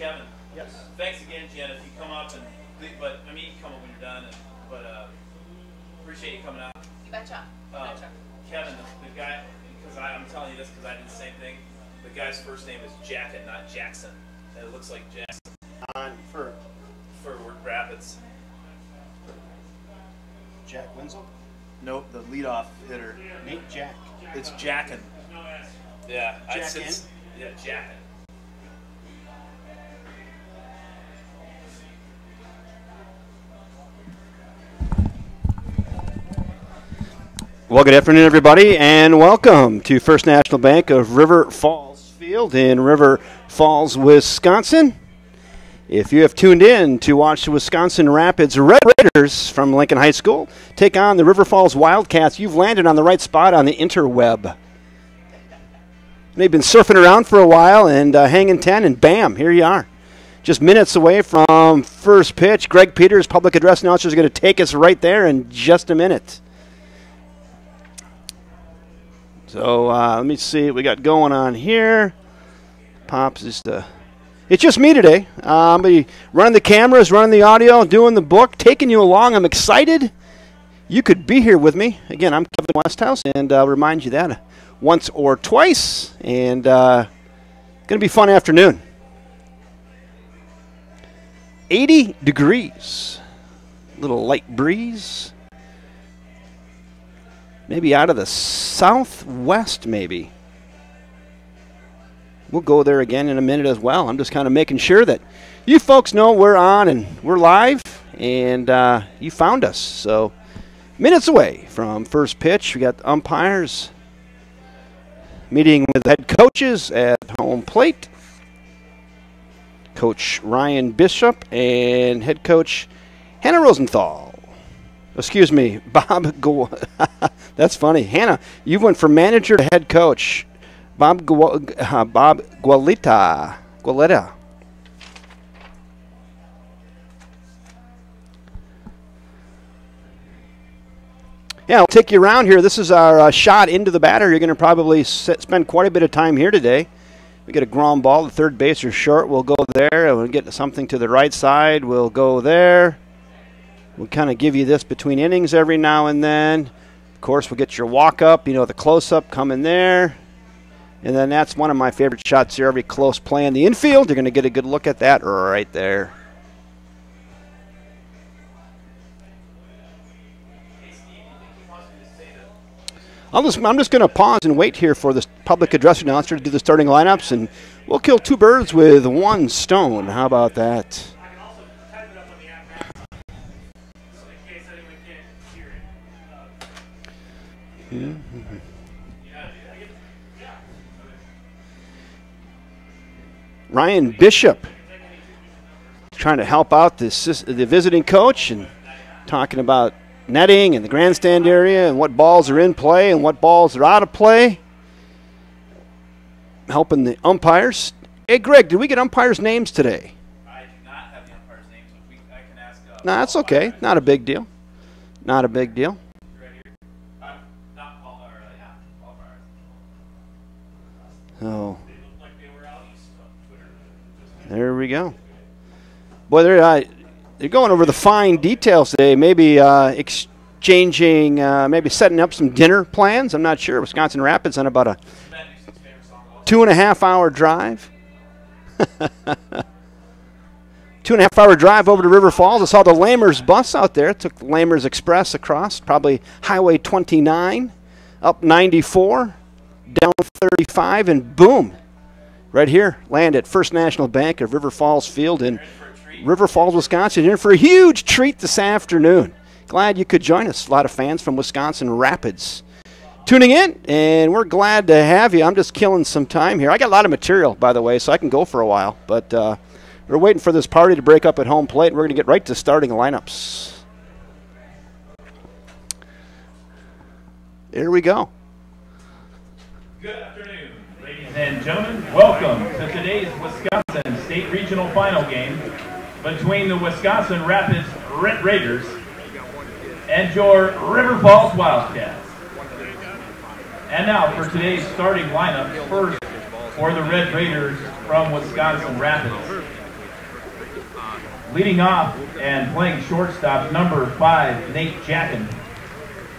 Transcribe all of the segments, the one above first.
Kevin. Yes. Thanks again, Jen. If you come up and, but I mean, you can come up when you're done. But appreciate you coming out. You betcha. Kevin, the guy, because I'm telling you this because I did the same thing. The guy's first name is Jacket, not Jackson, and it looks like Jackson. For Rapids. Jack Wenzel? Nope, the leadoff hitter. Nate Jack. It's Jackin. Yeah. Jackin? Yeah, Jackin. Well, good afternoon, everybody, and welcome to First National Bank of River Falls Field in River Falls, Wisconsin. If you have tuned in to watch the Wisconsin Rapids Red Raiders from Lincoln High School take on the River Falls Wildcats, you've landed on the right spot on the interweb. They've been surfing around for a while and hanging 10, and bam, here you are. Just minutes away from first pitch. Greg Peters, public address announcer, is going to take us right there in just a minute. So let me see what we got going on here. Pops is it's just me today. I'll be running the cameras, running the audio, doing the book, taking you along. I'm excited. You could be here with me. Again, I'm Kevin Westhouse, and I'll remind you that once or twice. And going to be a fun afternoon. 80 degrees. Little light breeze. Maybe out of the southwest, maybe. We'll go there again in a minute as well. I'm just kind of making sure that you folks know we're on and we're live, and you found us. So, minutes away from first pitch. We got the umpires meeting with the head coaches at home plate. Coach Ryan Bishop and head coach Hannah Rosenthal. Excuse me, Bob. That's funny. Hannah, you went from manager to head coach. Bob Gualeta. Yeah, I'll take you around here. This is our shot into the batter. You're going to probably spend quite a bit of time here today. We get a ground ball. The third baser short. We'll go there. We'll get something to the right side. We'll go there. We'll kind of give you this between innings every now and then. Of course, we'll get your walk-up, the close-up coming there. And then that's one of my favorite shots here, every close play in the infield. You're going to get a good look at that right there. I'm just going to pause and wait here for this public address announcer to do the starting lineups, and we'll kill two birds with one stone. How about that? Ryan Bishop trying to help out the visiting coach and talking about netting and the grandstand area and what balls are in play and what balls are out of play. Helping the umpires. Hey, Greg, did we get umpires' names today? I do not have the umpires' names, but I can ask. No, that's okay. Not a big deal. Not a big deal. Oh, there we go. Boy, they're going over the fine details today. Maybe exchanging, maybe setting up some dinner plans. I'm not sure. Wisconsin Rapids on about a 2.5-hour drive. 2.5-hour drive over to River Falls. I saw the Lamers bus out there. Took the Lamers Express across, probably Highway 29, up 94. Down 35, and boom, right here, land at First National Bank of River Falls Field in River Falls, Wisconsin. You're in for a huge treat this afternoon. Glad you could join us. A lot of fans from Wisconsin Rapids tuning in, and we're glad to have you. I'm just killing some time here. I got a lot of material, by the way, so I can go for a while, but we're waiting for this party to break up at home plate, and we're going to get right to starting lineups. There we go. Good afternoon, ladies and gentlemen. Welcome to today's Wisconsin State Regional Final game between the Wisconsin Rapids Red Raiders and your River Falls Wildcats. And now for today's starting lineup, first for the Red Raiders from Wisconsin Rapids, Leading off and playing shortstop, number 5, Nate Jackin.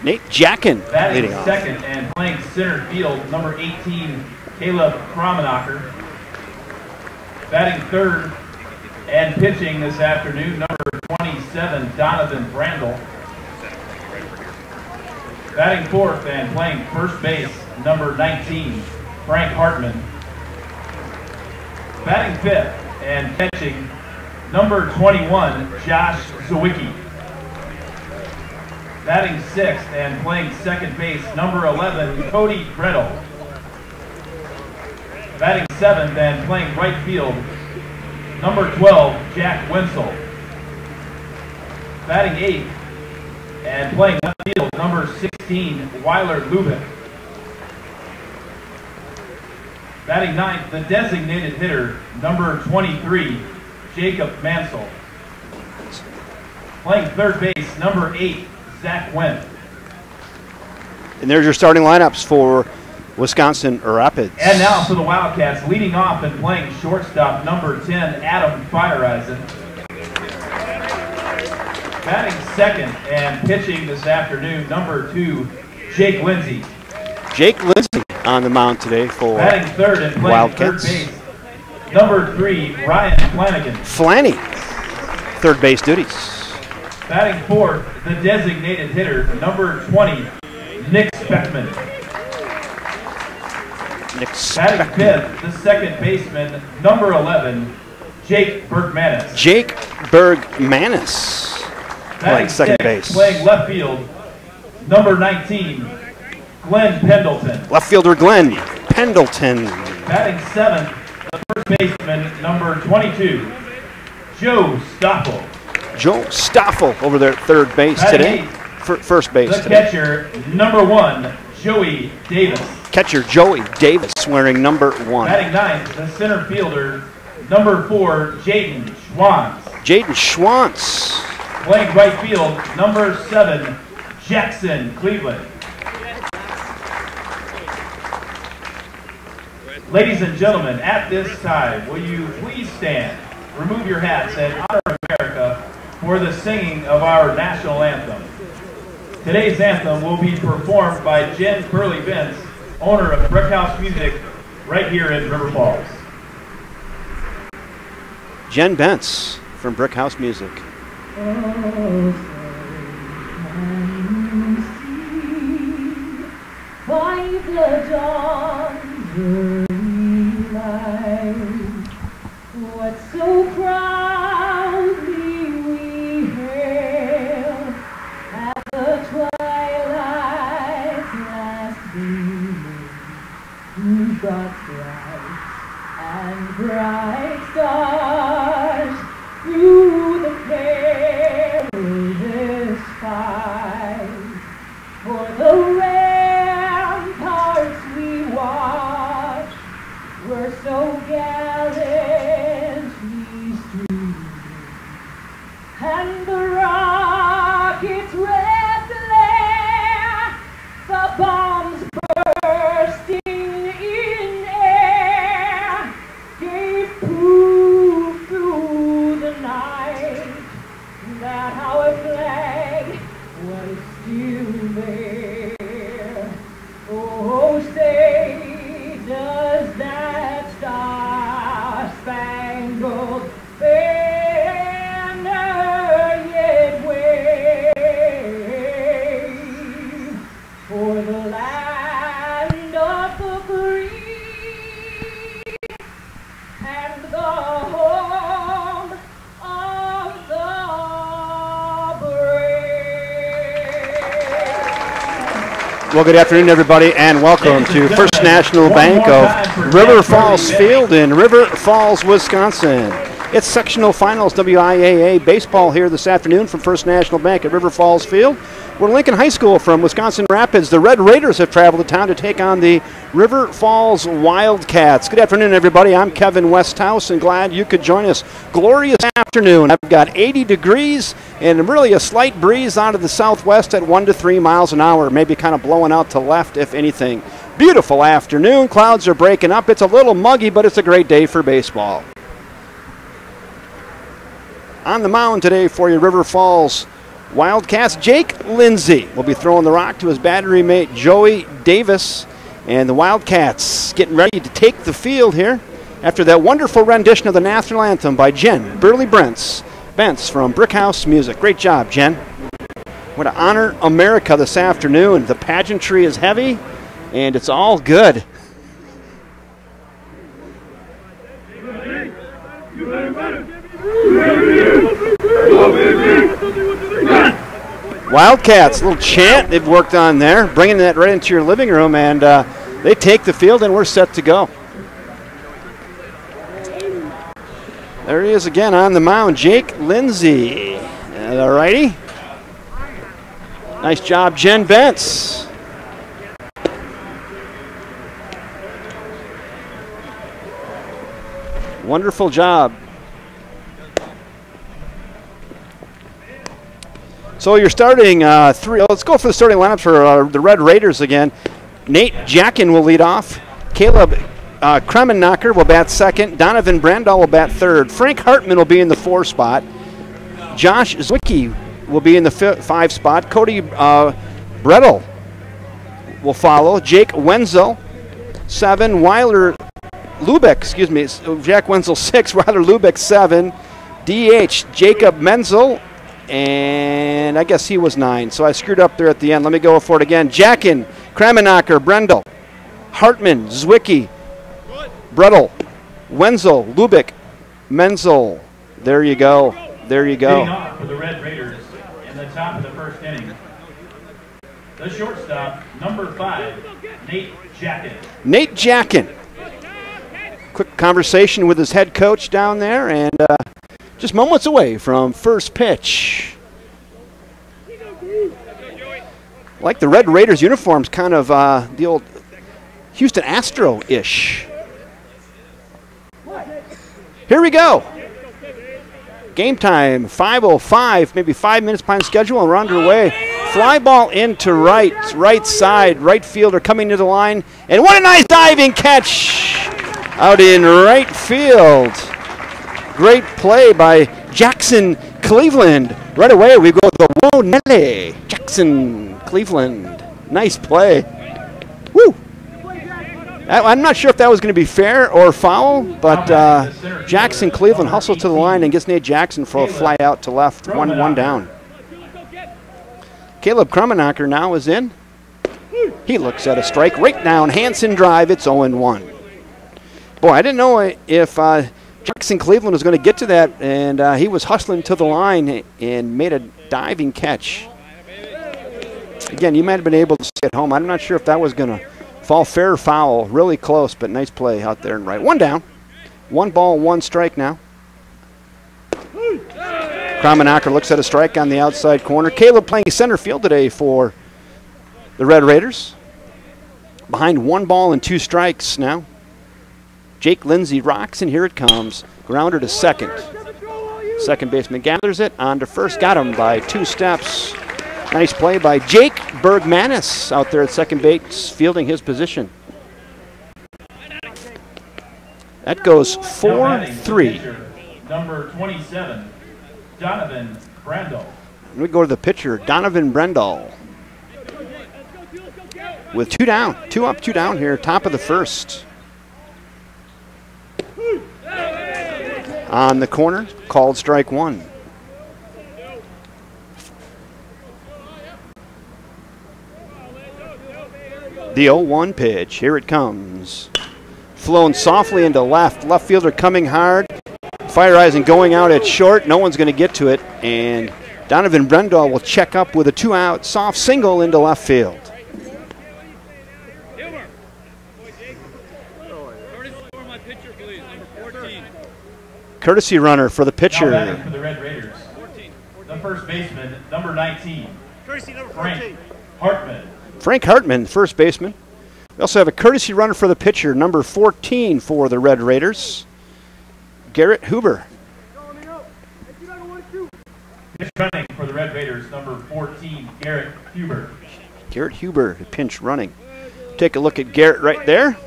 Nate Jackin Batting leading off. second and playing center field, number 18, Caleb Krummenacker. Batting third and pitching this afternoon, number 27, Donovan Rendell. Batting fourth and playing first base, number 19, Frank Hartman. Batting fifth and catching, number 21, Josh Zawicki. Batting sixth and playing second base, number 11, Cody Gretel. Batting seventh and playing right field, number 12, Jack Wenzel. Batting eighth and playing left field, number 16, Weiler Lubin. Batting ninth, the designated hitter, number 23, Jacob Mansell. Playing third base, number 8, Zach Wendt. And there's your starting lineups for Wisconsin Rapids. And now for the Wildcats, leading off and playing shortstop, number 10, Adam Feiereisen. Batting second and pitching this afternoon, number 2, Jake Lindsay. Jake Lindsay on the mound today for Batting third and playing Wildcats. third base, number 3, Ryan Flanagan. Flanny, third base duties. Batting fourth, the designated hitter, number 20, Nick Speckman. Batting fifth, the second baseman, number 11, Jake Bergmanis. Jake Bergmanis playing second base. Playing left field, number 19, Glenn Pendleton. Left fielder Glenn Pendleton. Batting seventh, the first baseman, number 22, Joe Stoffel. Joe Stoffel over there at third base Batting today. eighth, First base the today. catcher, number 1, Joey Davis. Catcher Joey Davis wearing number 1. Batting ninth, the center fielder, number 4, Jaden Schwantz. Jaden Schwantz. Playing right field, number 7, Jackson Cleveland. Ladies and gentlemen, at this time, will you please stand, remove your hats, and honor America for the singing of our national anthem. Today's anthem will be performed by Jen Burley Vince, owner of Brickhouse Music, right here in River Falls. Jen Bentz from Brickhouse Music. By the dawn's early light, what so proudly we hailed at the twilight's last gleaming, who brought bright and bright stars through the perilous fight. For the ramparts we watched were so gallantly streaming, and the rockets' red glare, the bombs bursting in air, gave proof through the night that our flag was still there. Oh, say, does that star-spangled banner yet wave for the land of the free and the home of the brave? Well, good afternoon, everybody, and welcome to First National Bank of River Falls Field in River Falls, Wisconsin. It's sectional finals WIAA baseball here this afternoon from First National Bank at River Falls Field. We're Lincoln High School from Wisconsin Rapids. The Red Raiders have traveled to town to take on the River Falls Wildcats. Good afternoon, everybody. I'm Kevin Westhouse, and glad you could join us. Glorious afternoon. I've got 80 degrees and really a slight breeze out of the southwest at 1 to 3 miles an hour, maybe kind of blowing out to left, if anything. Beautiful afternoon. Clouds are breaking up. It's a little muggy, but it's a great day for baseball. On the mound today for your River Falls Wildcats, Jake Lindsay will be throwing the rock to his battery mate Joey Davis. And the Wildcats getting ready to take the field here after that wonderful rendition of the national anthem by Jen Burley-Bentz from Brickhouse Music. Great job, Jen. We're going to honor America this afternoon. The pageantry is heavy, and it's all good. Wildcats, little chant they've worked on there, bringing that right into your living room, and they take the field, and we're set to go. There he is again on the mound, Jake Lindsay. All righty. Nice job, Jen Bentz. Wonderful job. So you're starting three. Let's go for the starting lineup for the Red Raiders again. Nate Jackin will lead off. Caleb Krummenacker will bat second. Donovan Rendell will bat third. Frank Hartman will be in the 4 spot. Josh Zwicky will be in the 5 spot. Cody Brettel will follow. Jake Wenzel, 7. Weiler Lubeck, Jack Wenzel 6. Weiler Lubeck 7. DH Jacob Menzel. And I guess he was 9, so I screwed up there at the end. Let me go for it again. Jackin, Krummenacker, Brendel, Hartman, Zwicky, Brettel, Wenzel, Lubick, Menzel. There you go. There you go. Leading off for the Red Raiders in the top of the first inning, the shortstop, number 5, Nate Jackin. Nate Jackin. Quick conversation with his head coach down there, and just moments away from first pitch. Like the Red Raiders uniforms, kind of the old Houston Astro-ish. Here we go. Game time, 5:05, maybe 5 minutes behind schedule, and we're underway. Fly ball into right side, right fielder coming to the line. And what a nice diving catch out in right field. Great play by Jackson Cleveland. Right away, we go to the Wonelli. Jackson Cleveland. Nice play. Woo! I'm not sure if that was going to be fair or foul, but Jackson Cleveland hustles to the line and gets Nate Jackson for a fly out to left, 1 down. Caleb Krummenacker now is in. He looks at a strike right down. Hanson drive. It's 0-1. Boy, I didn't know if Jackson Cleveland was going to get to that, and he was hustling to the line and made a diving catch. Again, you might have been able to see at home. I'm not sure if that was going to fall fair or foul. Really close, but nice play out there and right. 1 down. 1 ball, 1 strike now. Krummenacker looks at a strike on the outside corner. Caleb playing center field today for the Red Raiders. Behind 1 ball and 2 strikes now. Jake Lindsay rocks, and here it comes. Grounder to second. Second baseman gathers it. On to first. Got him by 2 steps. Nice play by Jake Bergmanis out there at second base, fielding his position. That goes 4-3. Number 27, Donovan Rendell. We go to the pitcher, Donovan Rendell. With 2 down. 2 up, 2 down here, top of the first. On the corner, called strike 1. The 0-1 pitch, here it comes. Flown softly into left. Left fielder coming hard. Fire Eisen going out at short. No one's going to get to it. And Donovan Rendell will check up with a 2-out soft single into left field. Courtesy runner for the pitcher. Now batting for the Red Raiders, the first baseman, number 19, Frank Hartman. Frank Hartman, first baseman. We also have a courtesy runner for the pitcher, number 14 for the Red Raiders, Garrett Huber. Pitch running for the Red Raiders, number 14, Garrett Huber. Garrett Huber, pinch running. Take a look at Garrett right there.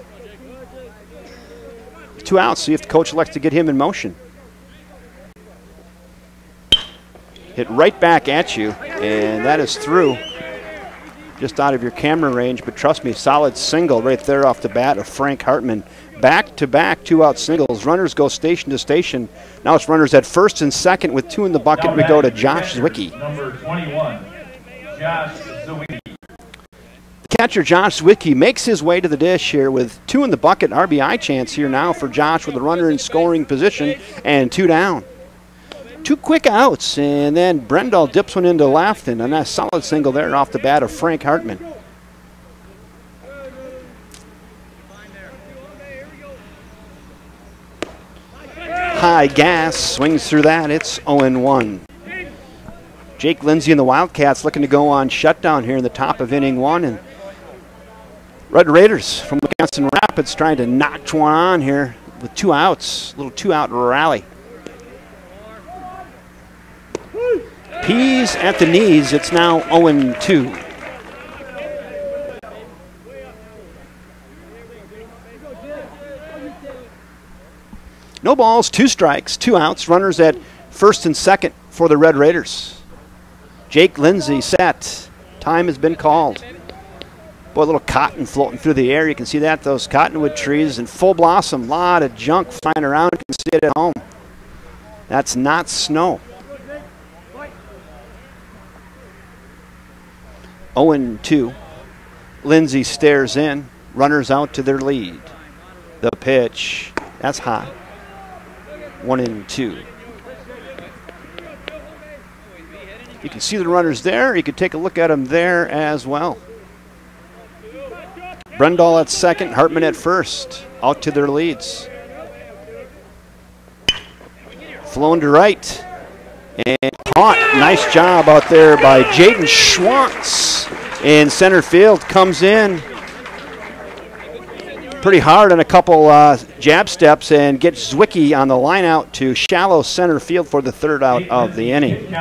2 outs, see if the coach elects to get him in motion. hit right back at you, and that is through. Just out of your camera range, but trust me, solid single right there off the bat of Frank Hartman. Back-to-back two-out singles. Runners go station to station. Now it's runners at first and second with two in the bucket. We go to Josh Zwicky. Number 21, Josh Zwicky. The catcher, Josh Zwicky, makes his way to the dish here with two in the bucket. RBI chance here now for Josh with a runner in scoring position and two down. Two quick outs, and then Rendell dips one into left, and a nice solid single there off the bat of Frank Hartman. High gas, swings through that. It's 0-1. Jake Lindsay and the Wildcats looking to go on shutdown here in the top of inning one, and Red Raiders from Wisconsin Rapids trying to notch one on here with two outs, a little two-out rally. Peas at the knees. It's now 0-2. No balls, two strikes, two outs. Runners at first and second for the Red Raiders. Jake Lindsay set. Time has been called. Boy, a little cotton floating through the air. You can see that, those cottonwood trees in full blossom. A lot of junk flying around. You can see it at home. That's not snow. 0-2. Lindsay stares in. Runners out to their lead. The pitch. That's high. 1-2. You can see the runners there. You can take a look at them there as well. Rendell at second, Hartman at first. Out to their leads. Flown to right. And caught. Nice job out there by Jaden Schwantz in center field. Comes in pretty hard on a couple jab steps and gets Zwicky on the line out to shallow center field for the third out of the inning.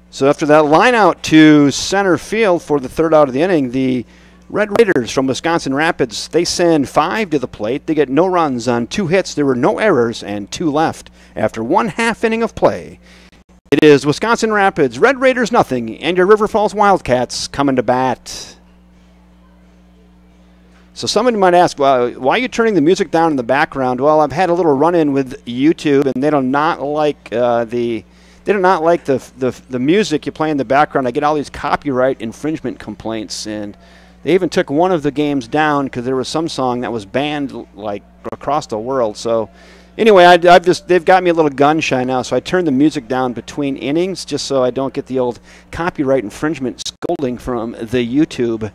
So after that line out to center field for the third out of the inning, the Red Raiders from Wisconsin Rapids, they send 5 to the plate. They get no runs on 2 hits. There were no errors and 2 left after 1/2 inning of play. It is Wisconsin Rapids, Red Raiders nothing, and your River Falls Wildcats coming to bat. So somebody might ask, well, why are you turning the music down in the background? Well, I've had a little run-in with YouTube, and they do not like the music you play in the background. I get all these copyright infringement complaints, and they even took one of the games down because there was some song that was banned like across the world. So anyway, they've got me a little gun shy now, so I turned the music down between innings just so I don't get the old copyright infringement scolding from the YouTube.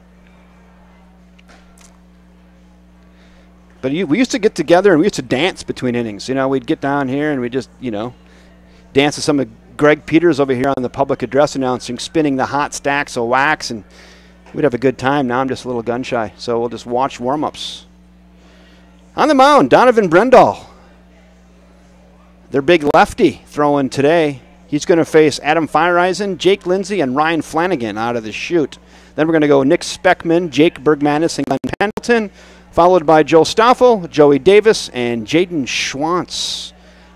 But we used to get together and we used to dance between innings. You know, we'd get down here and we just, dance to some of Greg Peters over here on the public address announcing, spinning the hot stacks of wax, and we'd have a good time. Now I'm just a little gun shy, so we'll just watch warm-ups. On the mound, Donovan Rendell. Their big lefty throwing today. He's going to face Adam Feiereisen, Jake Lindsay, and Ryan Flanagan out of the chute. Then we're going to go Nick Speckman, Jake Bergmanis, and Glenn Pendleton, followed by Joe Stoffel, Joey Davis, and Jaden Schwantz.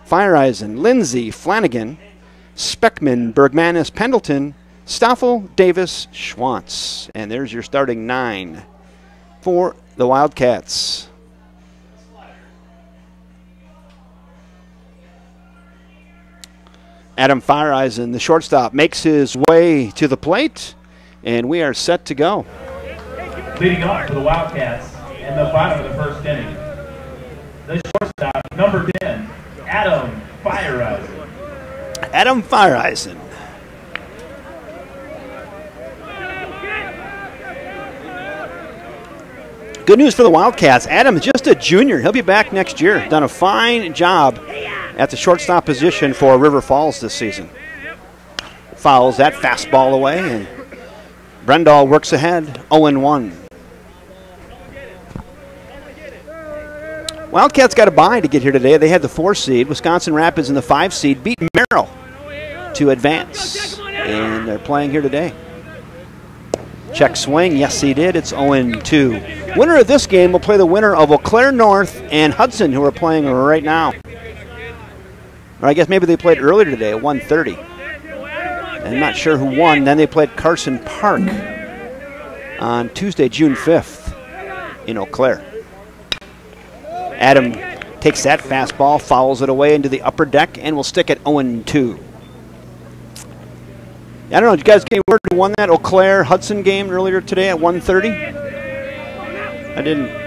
Feiereisen, Lindsay, Flanagan, Speckman, Bergmanis, Pendleton, Stoffel, Davis, Schwantz. And there's your starting 9 for the Wildcats. Adam Feiereisen, the shortstop, makes his way to the plate, and we are set to go. Leading off for the Wildcats in the bottom of the first inning, the shortstop, number 10, Adam Feiereisen. Adam Feiereisen. Good news for the Wildcats. Adam is just a junior. He'll be back next year. Done a fine job at the shortstop position for River Falls this season. Fouls that fastball away, and Rendell works ahead, 0-1. Wildcats got a bye to get here today. They had the 4 seed. Wisconsin Rapids in the 5 seed beat Merrill to advance, and they're playing here today. Check swing, yes he did. It's 0-2. Winner of this game will play the winner of Eau Claire North and Hudson, who are playing right now. Or I guess maybe they played earlier today at 1:30. I'm not sure who won. Then they played Carson Park on Tuesday, June 5th in Eau Claire. Adam takes that fastball, fouls it away into the upper deck, and will stick at 0-2. I don't know, did you guys get word who won that Eau Claire Hudson game earlier today at 1:30? I didn't.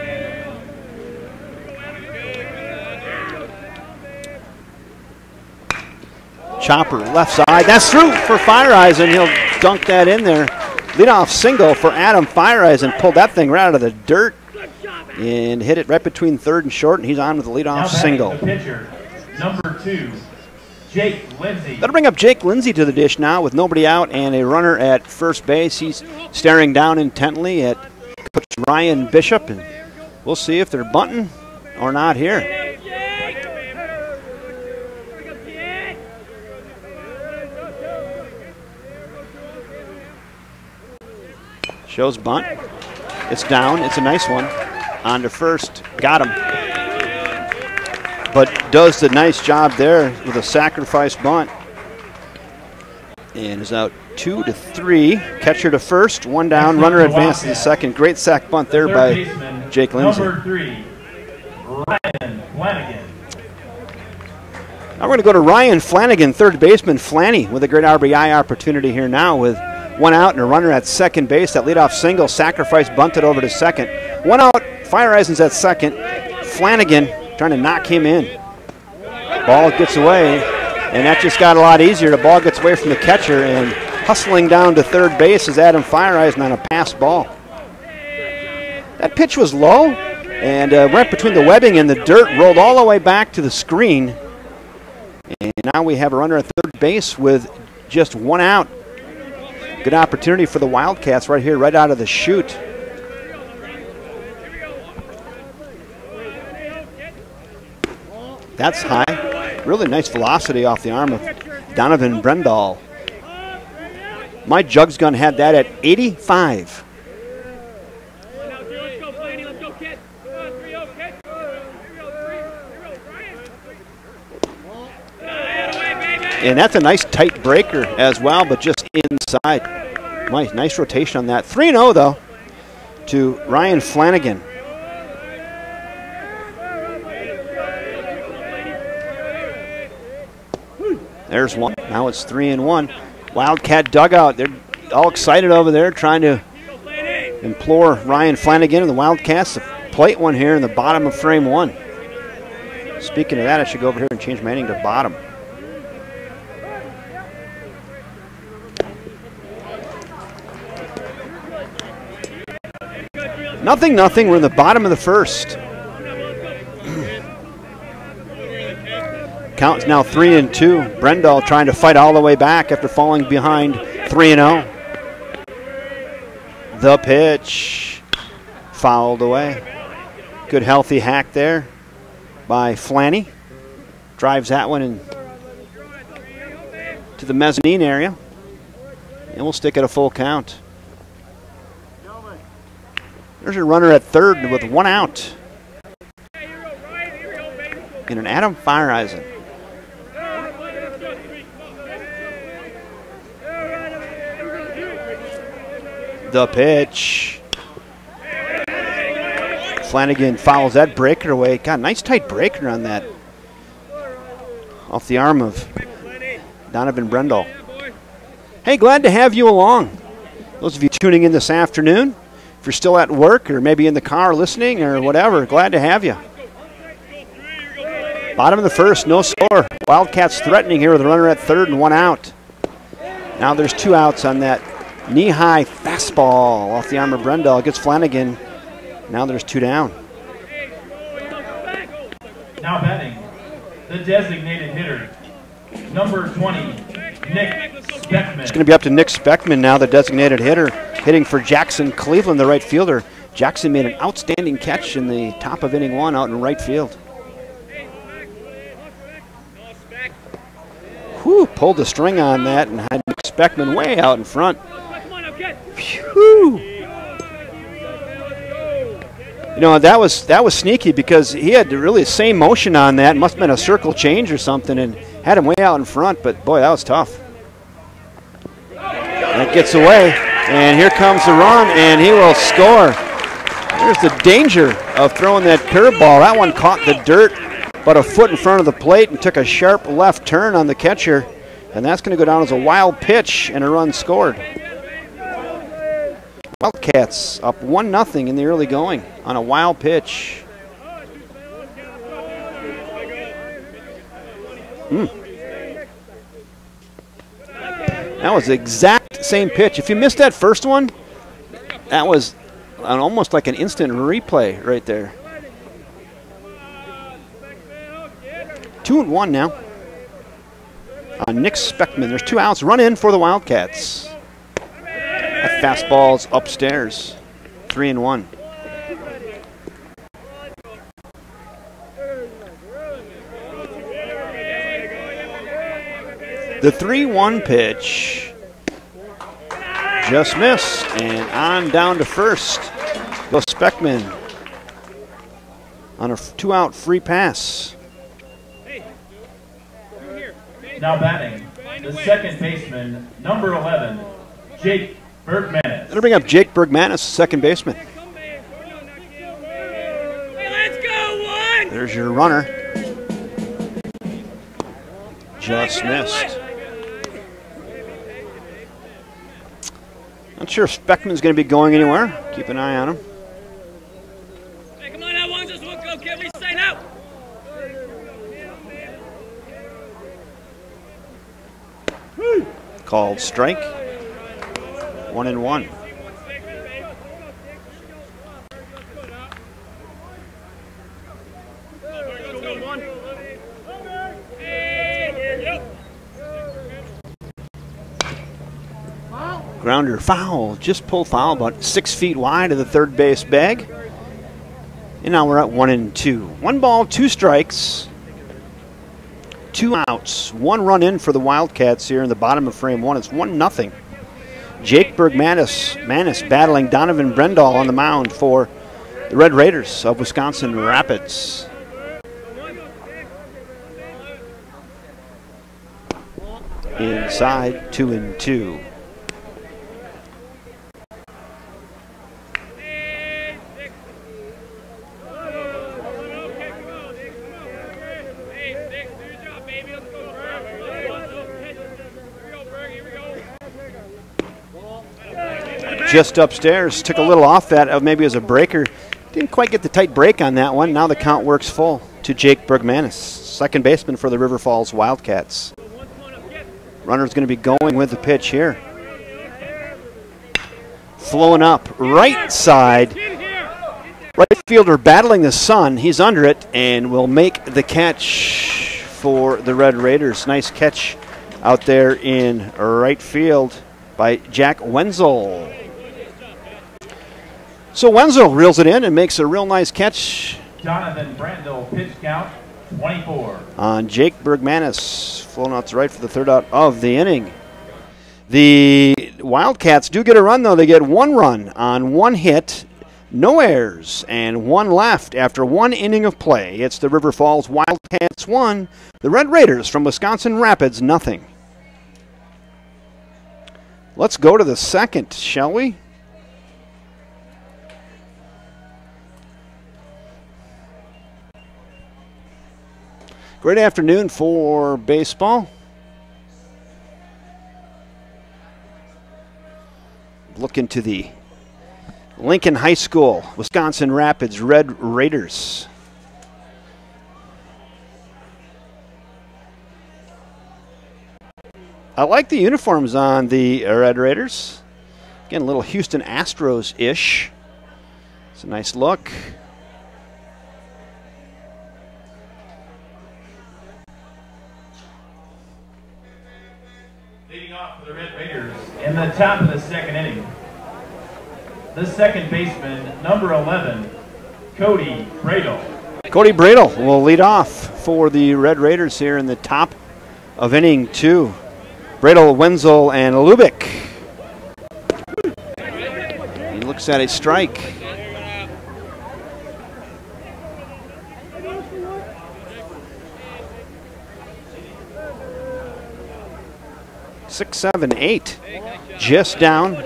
Chopper, left side. That's through for Fireisen. He'll dunk that in there. Leadoff single for Adam Fireisen. Pulled that thing right out of the dirt and hit it right between third and short, and he's on with the leadoff single. The pitcher, number 2, Jake Lindsay. That'll bring up Jake Lindsay to the dish now with nobody out and a runner at first base. He's staring down intently at Coach Ryan Bishop, and we'll see if they're bunting or not here. Shows bunt. It's down. It's a nice one. On to first. Got him. But does the nice job there with a sacrifice bunt. And is out 2-3. Catcher to first. One down. Runner advances to second. Great sack bunt there by Jake Lindsay. Number 3, Ryan Flanagan. Now we're going to go to Ryan Flanagan, third baseman. Flanny with a great RBI opportunity here now with one out and a runner at second base. That leadoff single, sacrifice bunted over to second. One out, Fireisen's at second. Flanagan trying to knock him in. Ball gets away, and that just got a lot easier. The ball gets away from the catcher, and hustling down to third base is Adam Fireisen on a pass ball. That pitch was low, and right between the webbing and the dirt, rolled all the way back to the screen. And now we have a runner at third base with just one out. Good opportunity for the Wildcats right here, right out of the chute. That's high. Really nice velocity off the arm of Donovan Rendell. My Jugs gun had that at 85. And that's a nice tight breaker as well, but just inside. Nice rotation on that. 3-0 though to Ryan Flanagan. There's one. Now it's 3-1. Wildcat dugout. They're all excited over there trying to implore Ryan Flanagan and the Wildcats to plate one here in the bottom of frame one. Speaking of that, I should go over here and change my inning to bottom. Nothing. We're in the bottom of the first. Count's now 3-2. Rendell trying to fight all the way back after falling behind 3-0. The pitch fouled away. Good healthy hack there by Flanny. Drives that one in to the mezzanine area. And we'll stick at a full count. There's a runner at third with one out. And an Adam Fireisen. The pitch. Flanagan fouls that breaker away. God, nice tight breaker on that. Off the arm of Donovan Rendell. Hey, glad to have you along. Those of you tuning in this afternoon, if you're still at work or maybe in the car listening or whatever, glad to have you. Bottom of the first, no score. Wildcats threatening here with a runner at third and one out. Now there's two outs on that knee-high fastball off the arm of Rendell. Gets Flanagan. Now there's two down. Now batting, the designated hitter, number 20, Nick Speckman. It's going to be up to Nick Speckman now, the designated hitter, hitting for Jackson Cleveland, the right fielder. Jackson made an outstanding catch in the top of inning one out in right field. Whew, pulled the string on that and had Nick Speckman way out in front. Whew. You know, that was sneaky because he had really the same motion on that. Must have been a circle change or something, and Had him way out in front, but boy, that was tough. That gets away, and here comes the run, and he will score. There's the danger of throwing that curveball. That one caught the dirt about a foot in front of the plate and took a sharp left turn on the catcher, and that's going to go down as a wild pitch and a run scored. Wildcats up 1-0 in the early going on a wild pitch. That was the exact same pitch. If you missed that first one, that was almost like an instant replay right there. 2-1 now. Nick Speckman. There's 2 outs. Run in for the Wildcats. That fastball's upstairs. 3-1. The 3-1 pitch just missed, and on down to first goes Speckman on a 2-out free pass. Now batting, the second baseman, number 11, Jake Bergmanis. That'll bring up Jake Bergmanis, second baseman. There's your runner. Just missed. Not sure if Speckman's going to be going anywhere. Keep an eye on him. Hey, come on out, one, just one, go, get me, sign out. Called strike. 1-1. Grounder foul, just pulled foul about 6 feet wide of the third base bag. And now we're at 1-2. 1 ball, 2 strikes, 2 outs, 1 run in for the Wildcats here in the bottom of frame 1. It's 1-0. Jake Bergmanis battling Donovan Rendell on the mound for the Red Raiders of Wisconsin Rapids. Inside, 2-2. Just upstairs, took a little off that, maybe as a breaker. Didn't quite get the tight break on that one. Now the count works full to Jake Bergmanis, second baseman for the River Falls Wildcats. Runner's going to be going with the pitch here. Flowing up, right side. Right fielder battling the sun. He's under it and will make the catch for the Red Raiders. Nice catch out there in right field by Jack Wenzel. So Wenzel reels it in and makes a real nice catch. Donovan Rendell, pitch count, 24. On Jake Bergmanis, flown out to right for the third out of the inning. The Wildcats do get a run, though. They get 1 run on 1 hit, no errors, and 1 left after 1 inning of play. It's the River Falls Wildcats 1, the Red Raiders from Wisconsin Rapids 0. Let's go to the second, shall we? Great afternoon for baseball. Look into the Lincoln High School, Wisconsin Rapids Red Raiders. I like the uniforms on the Red Raiders. Again, a little Houston Astros-ish. It's a nice look. Leading off for the Red Raiders in the top of the second inning, the second baseman, number 11, Cody Bradle. Cody Bradle will lead off for the Red Raiders here in the top of inning 2. Bradle, Wenzel, and Lubick. He looks at a strike. 6, 7, 8. Just down.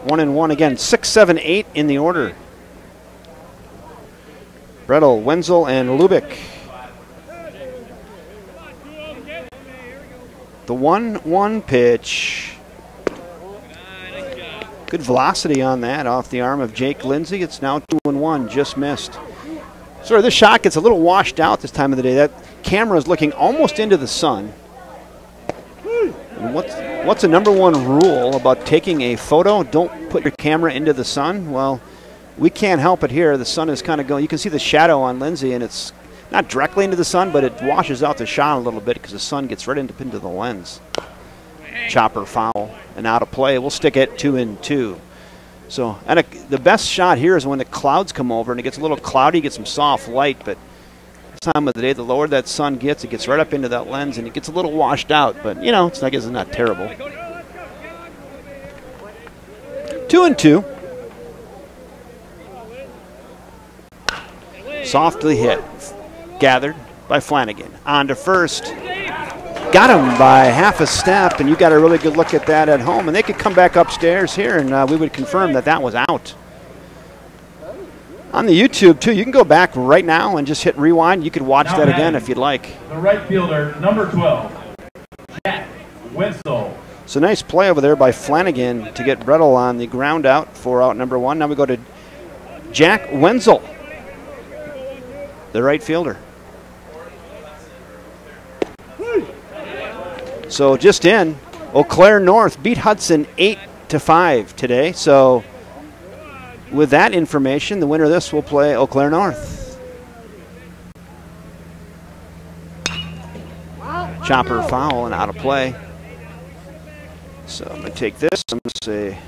1-1 again. 6, 7, 8 in the order. Rendell, Wenzel, and Lubick. The 1-1 pitch. Good velocity on that off the arm of Jake Lindsay. It's now 2-1, just missed. Sort of this shot gets a little washed out this time of the day. That camera is looking almost into the sun. And what's the #1 rule about taking a photo? Don't put your camera into the sun. Well, we can't help it here. The sun is kind of going. You can see the shadow on Lindsay, and it's not directly into the sun, but it washes out the shot a little bit because the sun gets right into the lens. Chopper foul and out of play. We'll stick it 2-2. So, and the best shot here is when the clouds come over and it gets a little cloudy, get some soft light, but this time of the day, the lower that sun gets, it gets right up into that lens and it gets a little washed out, but you know, it's not terrible. 2-2. Softly hit. Gathered by Flanagan. On to first. Got him by half a step, and you got a really good look at that at home. And they could come back upstairs here, and we would confirm that that was out. On the YouTube, too, you can go back right now and just hit rewind. You could watch that again if you'd like. The right fielder, number 12, Jack Wenzel. So nice play over there by Flanagan to get Rendell on the ground out for out #1. Now we go to Jack Wenzel, the right fielder. So just in, Eau Claire North beat Hudson 8-5 today. So with that information, the winner of this will play Eau Claire North. Chopper foul and out of play. So I'm going to take this. I'm going to say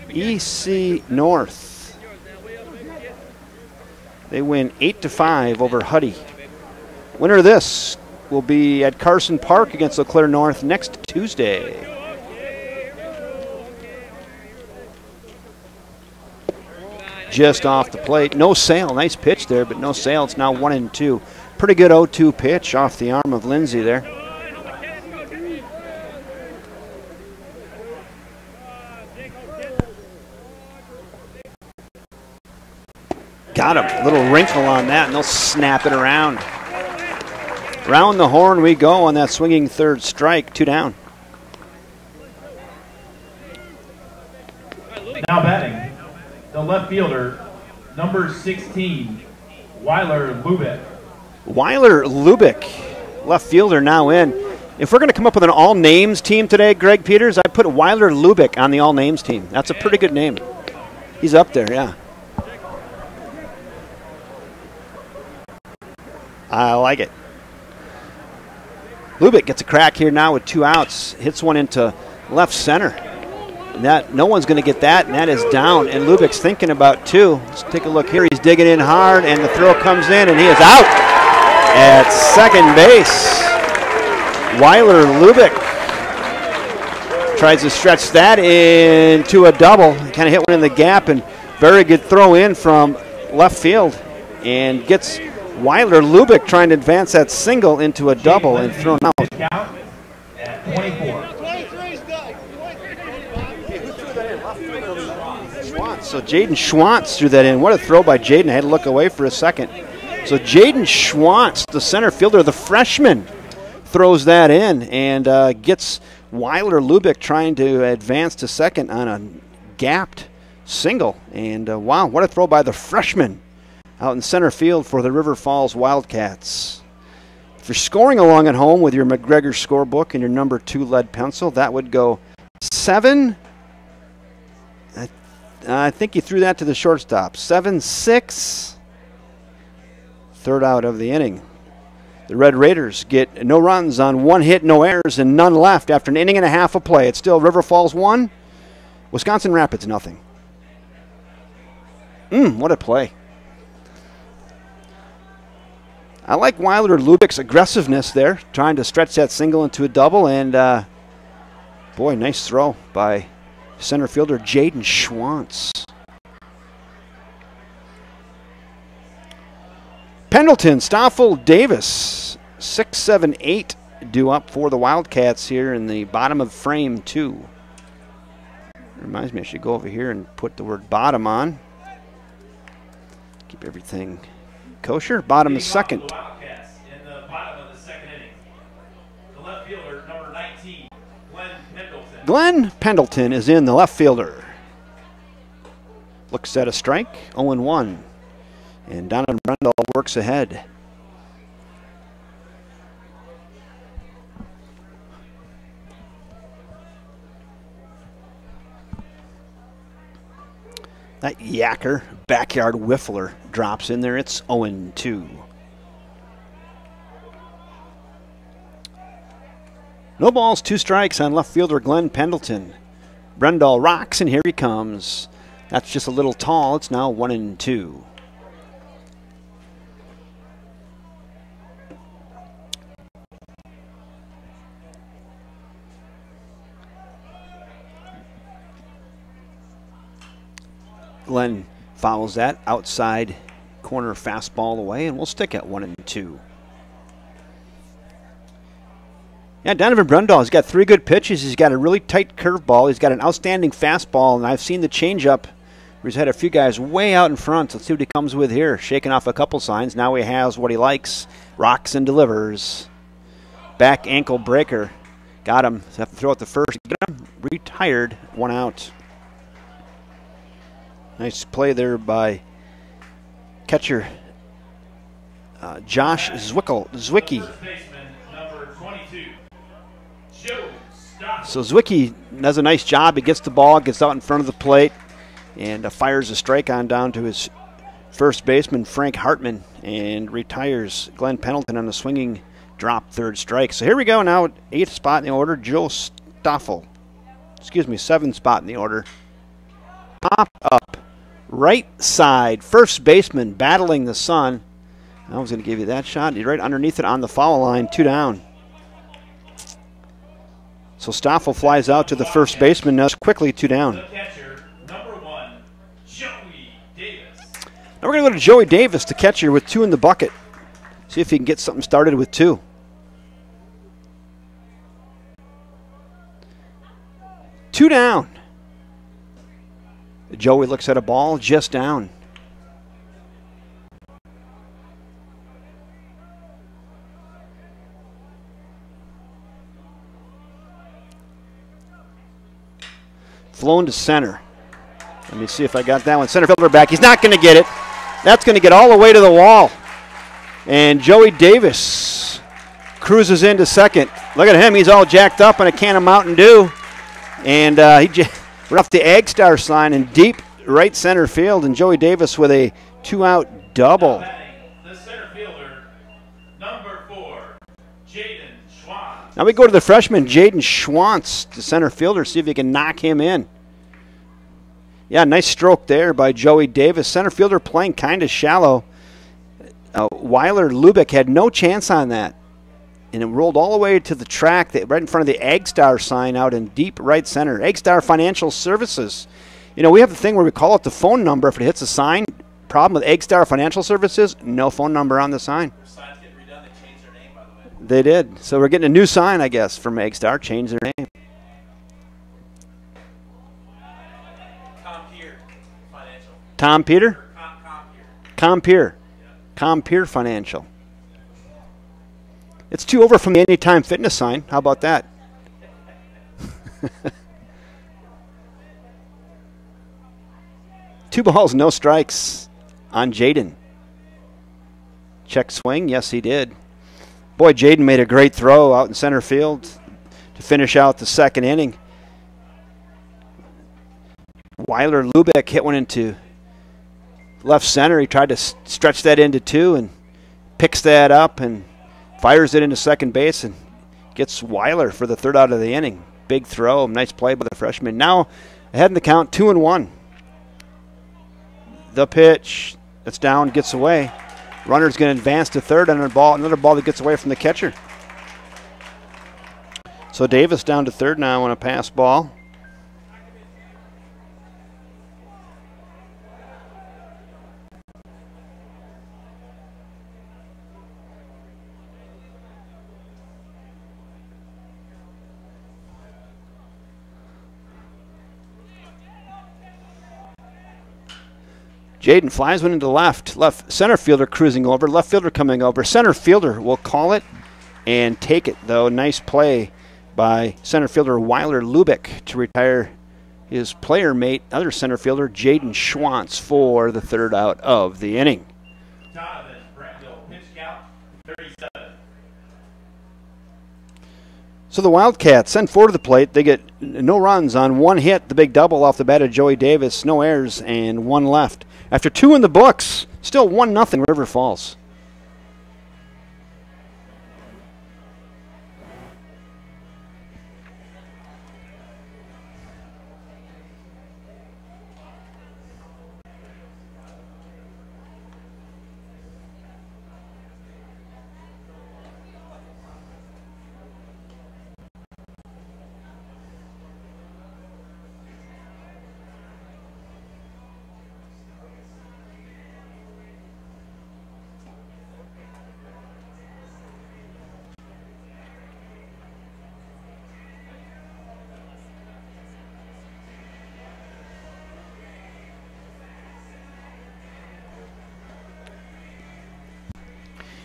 EC North. They win 8-5 over Huddy. Winner of this will be at Carson Park against Eau Claire North next Tuesday. Just off the plate. No sail. Nice pitch there, but no sail. It's now 1-2. Pretty good 0-2 pitch off the arm of Lindsay there. Got him. Little wrinkle on that, and they'll snap it around. Round the horn we go on that swinging third strike. 2 down. Now batting, the left fielder, number 16, Weiler Lubick. Weiler Lubick, left fielder, now in. If we're going to come up with an all-names team today, Greg Peters, I put Weiler Lubick on the all-names team. That's a pretty good name. He's up there, yeah. I like it. Lubick gets a crack here now with 2 outs. Hits one into left center. And that, no one's going to get that, and that is down. And Lubick's thinking about 2. Let's take a look here. He's digging in hard, and the throw comes in, and he is out at second base. Weiler Lubick tries to stretch that into a double. Kind of hit one in the gap, and very good throw in from left field. And gets Weiler Lubick trying to advance that single into a double and thrown out. Count at 24. So Jaden Schwantz threw that in. What a throw by Jaden. I had to look away for a second. So Jaden Schwantz, the center fielder, the freshman, throws that in and gets Weiler Lubick trying to advance to second on a gapped single. And wow, what a throw by the freshman out in center field for the River Falls Wildcats. If you're scoring along at home with your McGregor scorebook and your number 2 lead pencil, that would go 7. I think you threw that to the shortstop. 7-6. Third out of the inning. The Red Raiders get no runs on 1 hit, no errors, and none left after an inning and a half of play. It's still River Falls 1, Wisconsin Rapids nothing. What a play. I like Weiler Lubick's aggressiveness there, trying to stretch that single into a double, and boy, nice throw by center fielder Jaden Schwantz. Pendleton, Stoffel, Davis, 6, 7, 8 due up for the Wildcats here in the bottom of frame 2. Reminds me I should go over here and put the word bottom on. Keep everything kosher. Bottom is second. The Wildcats in the bottom of the second inning. The left fielder, number 19, Pendleton. Glenn Pendleton is in, the left fielder. Looks at a strike, 0-1. And Donovan Rendell works ahead. That yacker, backyard whiffler, drops in there. It's 0-2. No balls, 2 strikes on left fielder Glenn Pendleton. Rendell rocks, and here he comes. That's just a little tall. It's now 1-2. Glenn fouls that outside corner fastball away, and we'll stick at 1-2. Yeah, Donovan Rendell has got 3 good pitches. He's got a really tight curveball. He's got an outstanding fastball, and I've seen the changeup where he's had a few guys way out in front. Let's see what he comes with here. Shaking off a couple signs. Now he has what he likes. Rocks and delivers. Back ankle breaker. Got him. Have to throw it the first. Get him. Retired. 1 out. Nice play there by catcher Josh Zwicky. So Zwicky does a nice job. He gets the ball, gets out in front of the plate, and fires a strike on down to his first baseman, Frank Hartman, and retires Glenn Pendleton on a swinging drop third strike. So here we go now at 8th spot in the order, Joe Stoffel. 7th spot in the order. Pop up. Right side, first baseman battling the sun. I was going to give you that shot. He's right underneath it on the foul line, 2 down. So Stoffel flies out to the first baseman, now quickly 2 down. The catcher, number 1, Joey Davis. Now we're going to go to Joey Davis, the catcher, with 2 in the bucket. See if he can get something started with 2. Two down. Joey looks at a ball just down. Flown to center. Let me see if I got that one. Center fielder back. He's not going to get it. That's going to get all the way to the wall. And Joey Davis cruises into second. Look at him. He's all jacked up on a can of Mountain Dew. And he we're off the Ag Star sign in deep right center field, and Joey Davis with a 2-out double. The center fielder, number 4, Jaden Schwantz. Now we go to the freshman, Jaden Schwantz, the center fielder, see if he can knock him in. Yeah, nice stroke there by Joey Davis. Center fielder playing kind of shallow. Weiler Lubick had no chance on that. And it rolled all the way to the track right in front of the Ag Star sign out in deep right center. Ag Star Financial Services. You know, we have the thing where we call it the phone number if it hits a sign. Problem with Ag Star Financial Services, no phone number on the sign. Their signs get redone. They changed their name, by the way. They did. So we're getting a new sign, I guess, from Ag Star. Change their name. Compeer Financial. Tom Peter? Compeer. Compeer Financial. It's 2 over from the Anytime Fitness sign. How about that? 2 balls, no strikes on Jaden. Check swing. Yes, he did. Boy, Jaden made a great throw out in center field to finish out the second inning. Weiler Lubeck hit one into left center. He tried to stretch that into 2 and picks that up and fires it into second base and gets Weiler for the 3rd out of the inning. Big throw. Nice play by the freshman. Now ahead in the count, 2-1. The pitch. That's down, gets away. Runner's going to advance to third on another ball that gets away from the catcher. So Davis down to third now on a pass ball. Jaden flies one into left. Left center fielder cruising over. Left fielder coming over. Center fielder will call it and take it, though. Nice play by center fielder Weiler Lubick to retire his player mate, other center fielder Jaden Schwantz, for the third out of the inning. Donovan Rendell, pitch count 37. So the Wildcats send four to the plate. They get no runs on one hit, the big double off the bat of Joey Davis, no errors, and one left. After two in the books, still 1-0 River Falls.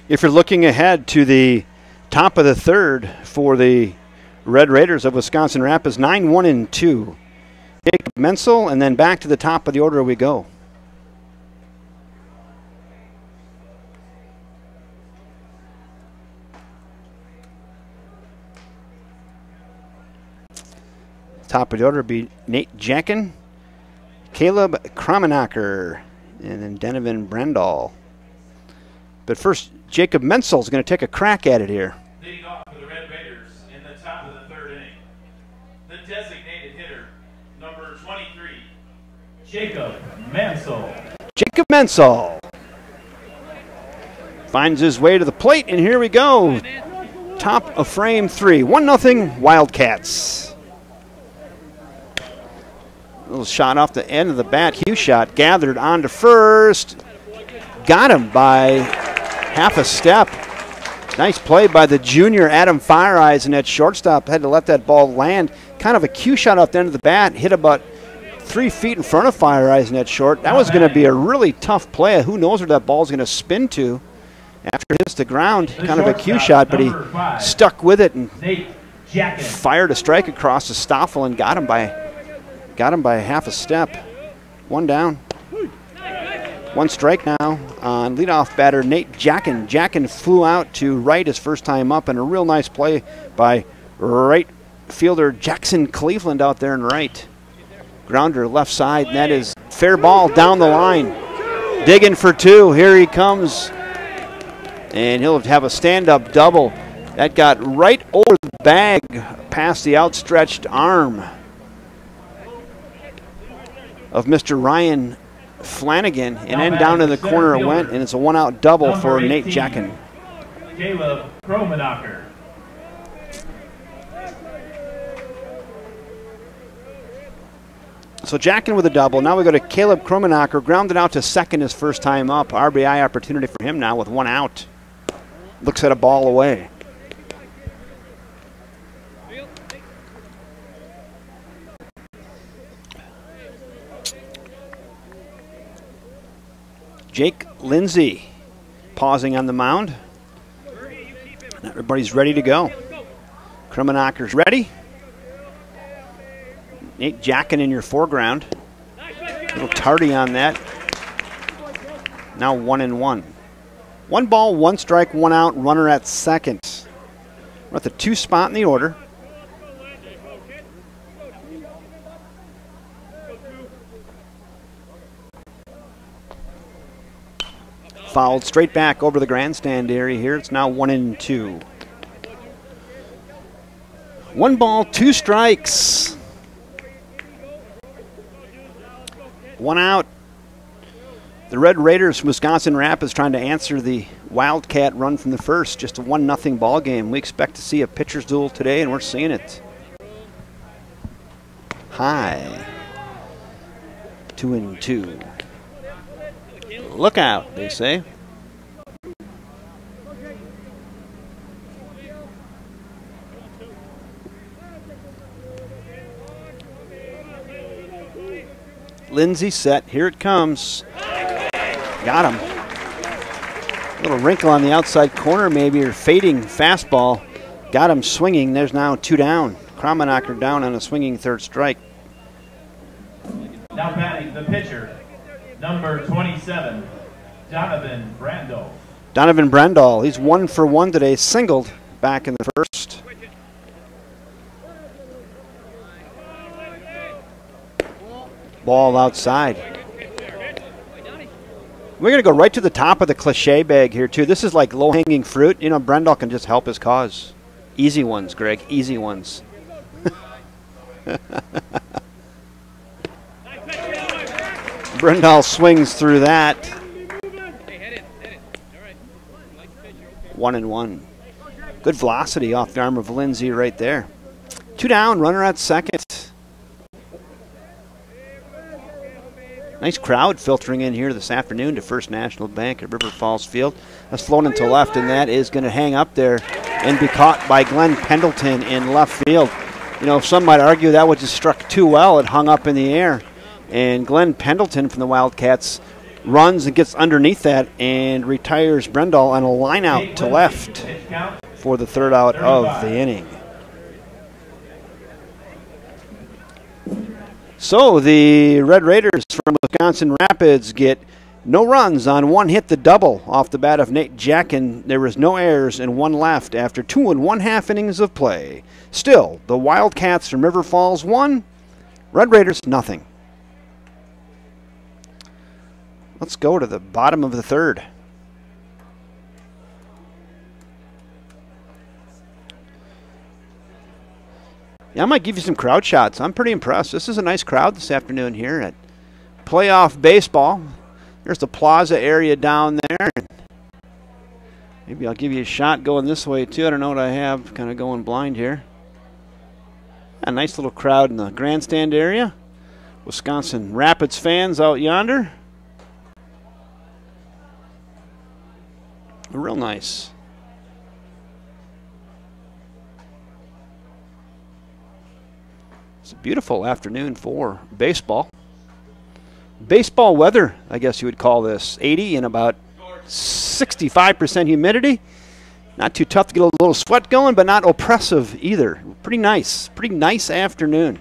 If you're looking ahead to the top of the third for the Red Raiders of Wisconsin Rapids, 9-1-2. Jacob Menzel, and then back to the top of the order we go. Top of the order would be Nate Jackin, Caleb Krummenacker, and then Donovan Rendell. But first, Jacob Menzel is going to take a crack at it here. Leading off for the Red Raiders in the top of the third inning, the designated hitter, number 23, Jacob Menzel. Jacob Menzel finds his way to the plate, and here we go. Top of frame three. 1-0 Wildcats. Little shot off the end of the bat. Hugh shot gathered onto first. Got him by half a step. Nice play by the junior Adam Fireeyes, and that shortstop had to let that ball land. Kind of a cue shot off the end of the bat. Hit about 3 feet in front of Fireeyes in that short. That was going to be a really tough play. Who knows where that ball's going to spin to after it hits the ground. Kind of a cue shot, but he stuck with it and fired a strike across the Stoffel and got him by half a step. One down. One strike now on leadoff batter Nate Jackin. Jackin flew out to right his first time up, and a real nice play by right fielder Jackson Cleveland out there in right. Grounder left side, and that is fair ball down the line. Digging for two. Here he comes, and he'll have a stand-up double. That got right over the bag past the outstretched arm of Mr. Ryan Flanagan, and then down in the corner it went, and it's a one-out double for Nate Jackin. Caleb Krummenacker. So Jackin with a double. Now we go to Caleb Krummenacker, grounded out to second his first time up. RBI opportunity for him now with one out. Looks at a ball away. Jake Lindsay pausing on the mound. Everybody's ready to go. Krummenacker's ready. Nate Jackin in your foreground. A little tardy on that. Now 1-1. 1 ball, 1 strike, 1 out, runner at second. We're at the 2 spot in the order. Fouled straight back over the grandstand area here. It's now 1-2. 1 ball, 2 strikes. 1 out. The Red Raiders from Wisconsin Rapids trying to answer the Wildcat run from the first. Just a 1-0 ball game. We expect to see a pitcher's duel today, and we're seeing it. High. 2-2. Look out, they say. Lindsay set. Here it comes. Got him. A little wrinkle on the outside corner maybe, or fading fastball. Got him swinging. There's now 2 down. Krummenacker down on a swinging third strike. Now batting the pitcher, number 27, Donovan Rendell. Donovan Rendell, he's 1 for 1 today, singled back in the first. Ball outside. We're going to go right to the top of the cliche bag here, too. This is like low-hanging fruit. You know, Rendell can just help his cause. Easy ones, Greg, easy ones. Rendell swings through that. 1-1. Good velocity off the arm of Lindsay right there. 2 down, runner at second. Nice crowd filtering in here this afternoon to First National Bank at River Falls Field. That's flown into left, and that is going to hang up there and be caught by Glenn Pendleton in left field. You know, some might argue that was just struck too well. It hung up in the air. And Glenn Pendleton from the Wildcats runs and gets underneath that and retires Rendell on a line out to left for the 3rd out of the inning. So the Red Raiders from Wisconsin Rapids get no runs on 1 hit, the double off the bat of Nate Jackin. There was no errors and 1 left after 2 1/2 innings of play. Still, the Wildcats from River Falls 1, Red Raiders nothing. Let's go to the bottom of the 3rd. Yeah, I might give you some crowd shots. I'm pretty impressed. This is a nice crowd this afternoon here at Playoff Baseball. There's the plaza area down there. Maybe I'll give you a shot going this way too. I don't know what I have. Kind of going blind here. A nice little crowd in the grandstand area. Wisconsin Rapids fans out yonder. Real nice. It's a beautiful afternoon for baseball. Baseball weather, I guess you would call this. 80 and about 65% humidity. Not too tough to get a little sweat going, but not oppressive either. Pretty nice afternoon.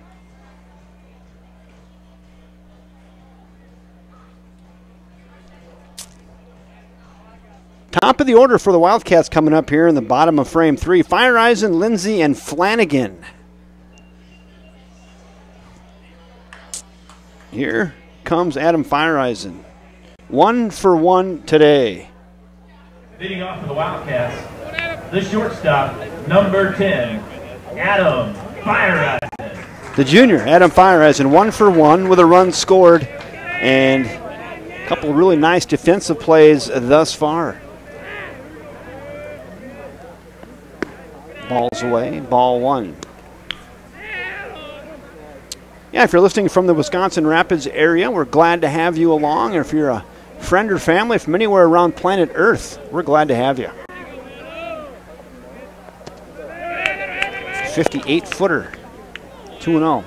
Top of the order for the Wildcats coming up here in the bottom of frame 3. Fireisen, Lindsay, and Flanagan. Here comes Adam Fireisen. 1 for 1 today. Leading off for the Wildcats, the shortstop, number 10, Adam Fireisen. The junior, Adam Fireisen, 1 for 1 with a run scored and a couple really nice defensive plays thus far. Ball's away, ball 1. Yeah, if you're listening from the Wisconsin Rapids area, we're glad to have you along. Or if you're a friend or family from anywhere around planet Earth, we're glad to have you. 58-footer, 2-0.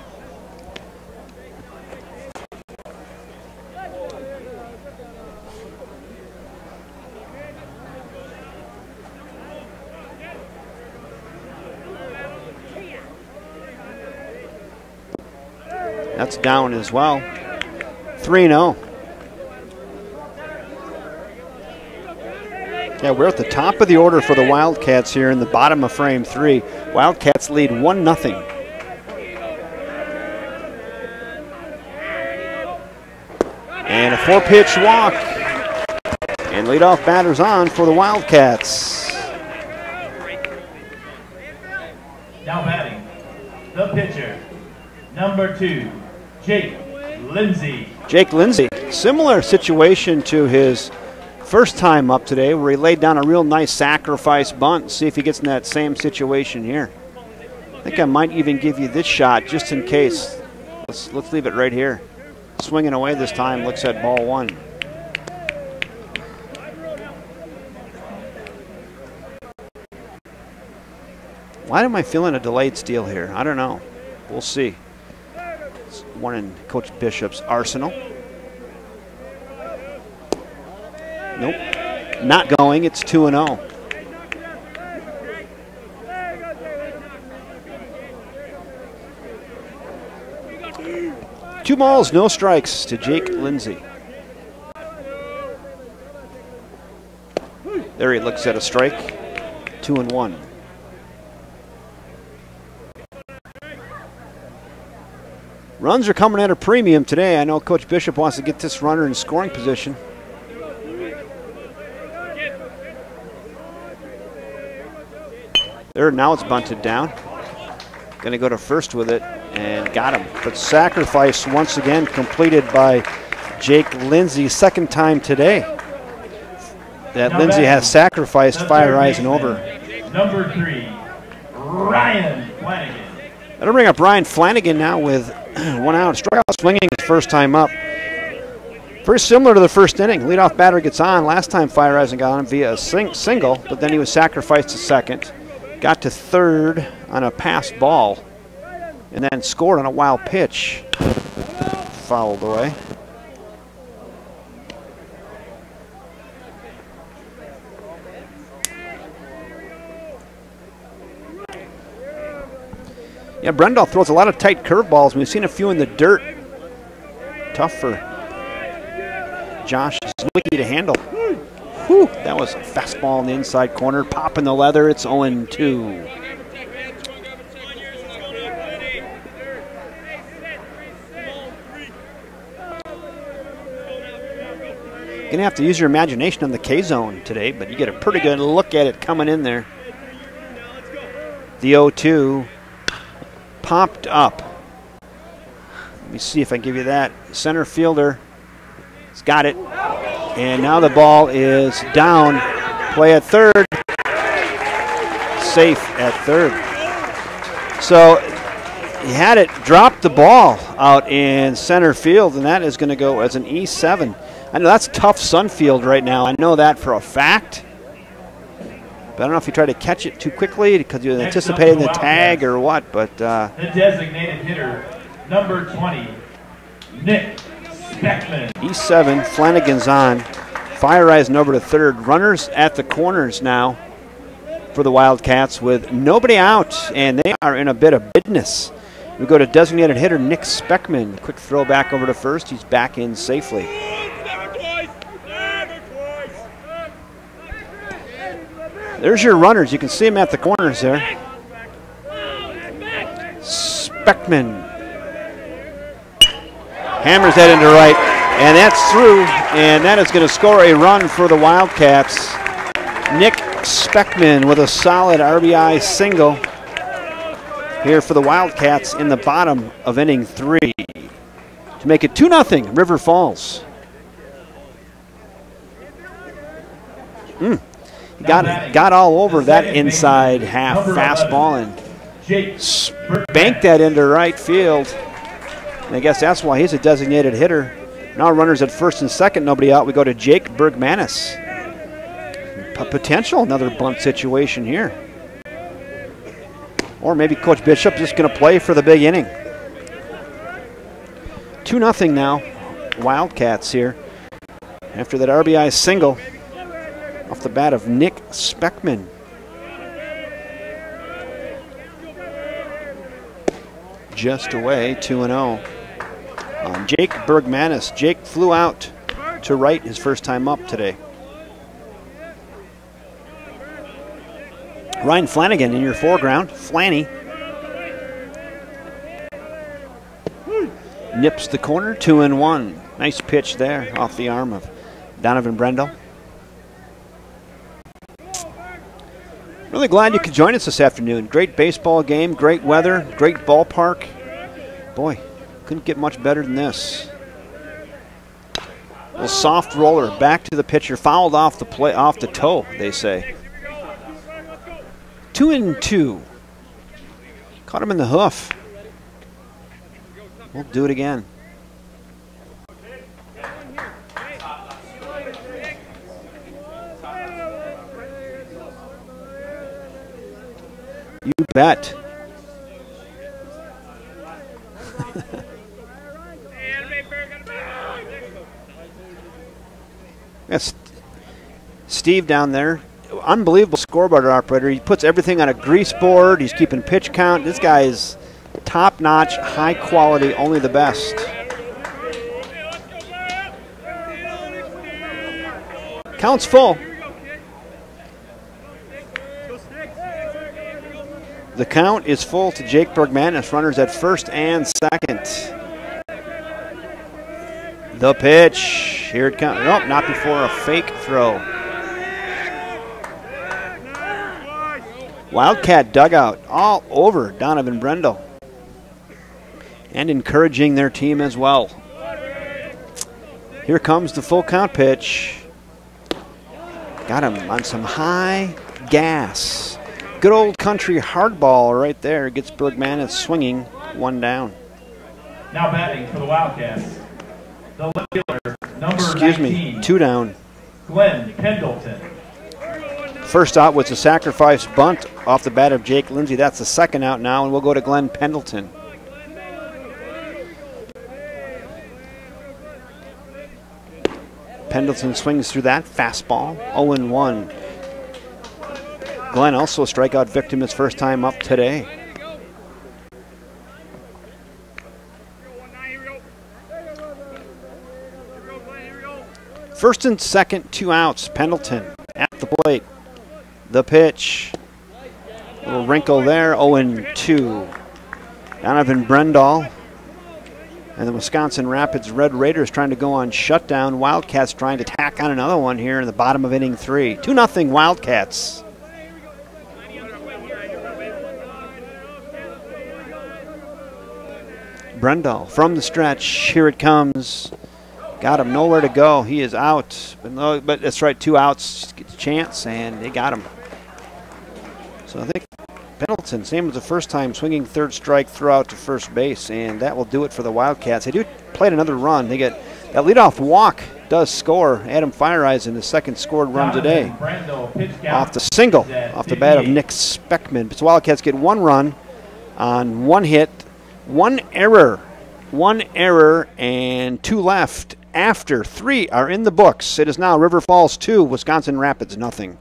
That's down as well. 3-0. Yeah, we're at the top of the order for the Wildcats here in the bottom of frame 3. Wildcats lead 1-0. And a 4-pitch walk. And leadoff batter's on for the Wildcats. Now batting, the pitcher, number 2, Jake Lindsay. Jake Lindsay, similar situation to his first time up today where he laid down a real nice sacrifice bunt. See if he gets in that same situation here. I think I might even give you this shot just in case. Let's leave it right here. Swinging away this time, looks at ball 1. Why am I feeling a delayed steal here? I don't know. We'll see. It's one in Coach Bishop's arsenal. Nope. Not going. It's 2-0. Two balls, no strikes to Jake Lindsay. There he looks at a strike. 2-1. Runs are coming at a premium today. I know Coach Bishop wants to get this runner in scoring position. There, now it's bunted down. Going to go to first with it and got him. But sacrifice once again completed by Jake Lindsay, second time today that Lindsay has sacrificed Fire Rising over. Number 3, Ryan Flanagan. That'll bring up Ryan Flanagan now with 1 out. Strikeout swinging his first time up. Very similar to the first inning. Leadoff batter gets on. Last time Fire Rising got on via a single, but then he was sacrificed to second. Got to third on a passed ball, and then scored on a wild pitch. Fouled away. Yeah, Rendell throws a lot of tight curveballs. We've seen a few in the dirt. Tough for Josh Zwicky to handle. Whew, that was a fastball in the inside corner. Popping the leather. It's 0-2. Gonna have to use your imagination on the K-zone today, but you get a pretty good look at it coming in there. The 0-2 popped up. Let me see if I can give you that. Center fielder has got it. And now the ball is down. Play at third. Safe at third. So he had it, dropped the ball out in center field, and that is going to go as an E7. I know that's tough Sunfield right now. I know that for a fact. But I don't know if he tried to catch it too quickly because he was anticipating the tag or what. But the designated hitter, number 20, Nick Speckman. E7, Flanagan's on. Fire Rising over to third. Runners at the corners now for the Wildcats with nobody out, and they are in a bit of business. We go to designated hitter Nick Speckman. Quick throw back over to first. He's back in safely. There's your runners. You can see them at the corners there. Speckman hammers that into right, and that's through, and that is going to score a run for the Wildcats. Nick Speckman with a solid RBI single here for the Wildcats in the bottom of inning 3 to make it 2-0 River Falls. Got all over that inside half fastball and banked that into right field. And I guess that's why he's a designated hitter. Now runners at first and second, nobody out. We go to Jake Bergmanis. Potential another bunt situation here. Or maybe Coach Bishop just going to play for the big inning. 2-0 now, Wildcats here. After that RBI single off the bat of Nick Speckman. Just away, 2-0. Jake Bergmanis. Jake flew out to right his first time up today. Ryan Flanagan in your foreground. Flanny nips the corner, 2-1. Nice pitch there off the arm of Donovan Rendell. Really glad you could join us this afternoon. Great baseball game, great weather, great ballpark. Boy, couldn't get much better than this. A little soft roller back to the pitcher, fouled off the toe, they say. 2-2. Caught him in the hoof. We'll do it again. You bet. Yes. Steve down there, unbelievable scoreboard operator. He puts everything on a grease board. He's keeping pitch count. This guy is top-notch, high quality, only the best. Count's full. The count is full to Jake Bergmanis. Runners at first and second. The pitch. Here it comes. Nope, not before a fake throw. Wildcat dugout all over Donovan Rendell. And encouraging their team as well. Here comes the full count pitch. Got him on some high gas. Good old country hardball right there. Gets Bergmanis swinging, one down. Now batting for the Wildcats, the left fielder, number 19. Two down. Glenn Pendleton. First out was a sacrifice bunt off the bat of Jake Lindsay. That's the second out now, and we'll go to Glenn Pendleton. Pendleton swings through that fastball, 0-1. Glenn also a strikeout victim his first time up today. First and second, 2 outs. Pendleton at the plate. The pitch. Little wrinkle there, 0-2. Donovan Rendell. And the Wisconsin Rapids Red Raiders trying to go on shutdown. Wildcats trying to tack on another one here in the bottom of inning 3. 2-0 Wildcats. Rendell from the stretch. Here it comes. Got him nowhere to go. He is out. But that's right, 2 outs. Gets a chance, and they got him. So I think Pendleton, same as the first time, swinging third strike, throw out to first base, and that will do it for the Wildcats. They do play another run. They get that leadoff walk does score. Adam Fireisen, the second scored run today, off the single, off the bat of Nick Speckman. But the Wildcats get 1 run on 1 hit, 1 error, and 2 left. After 3 are in the books. It is now River Falls 2, Wisconsin Rapids nothing.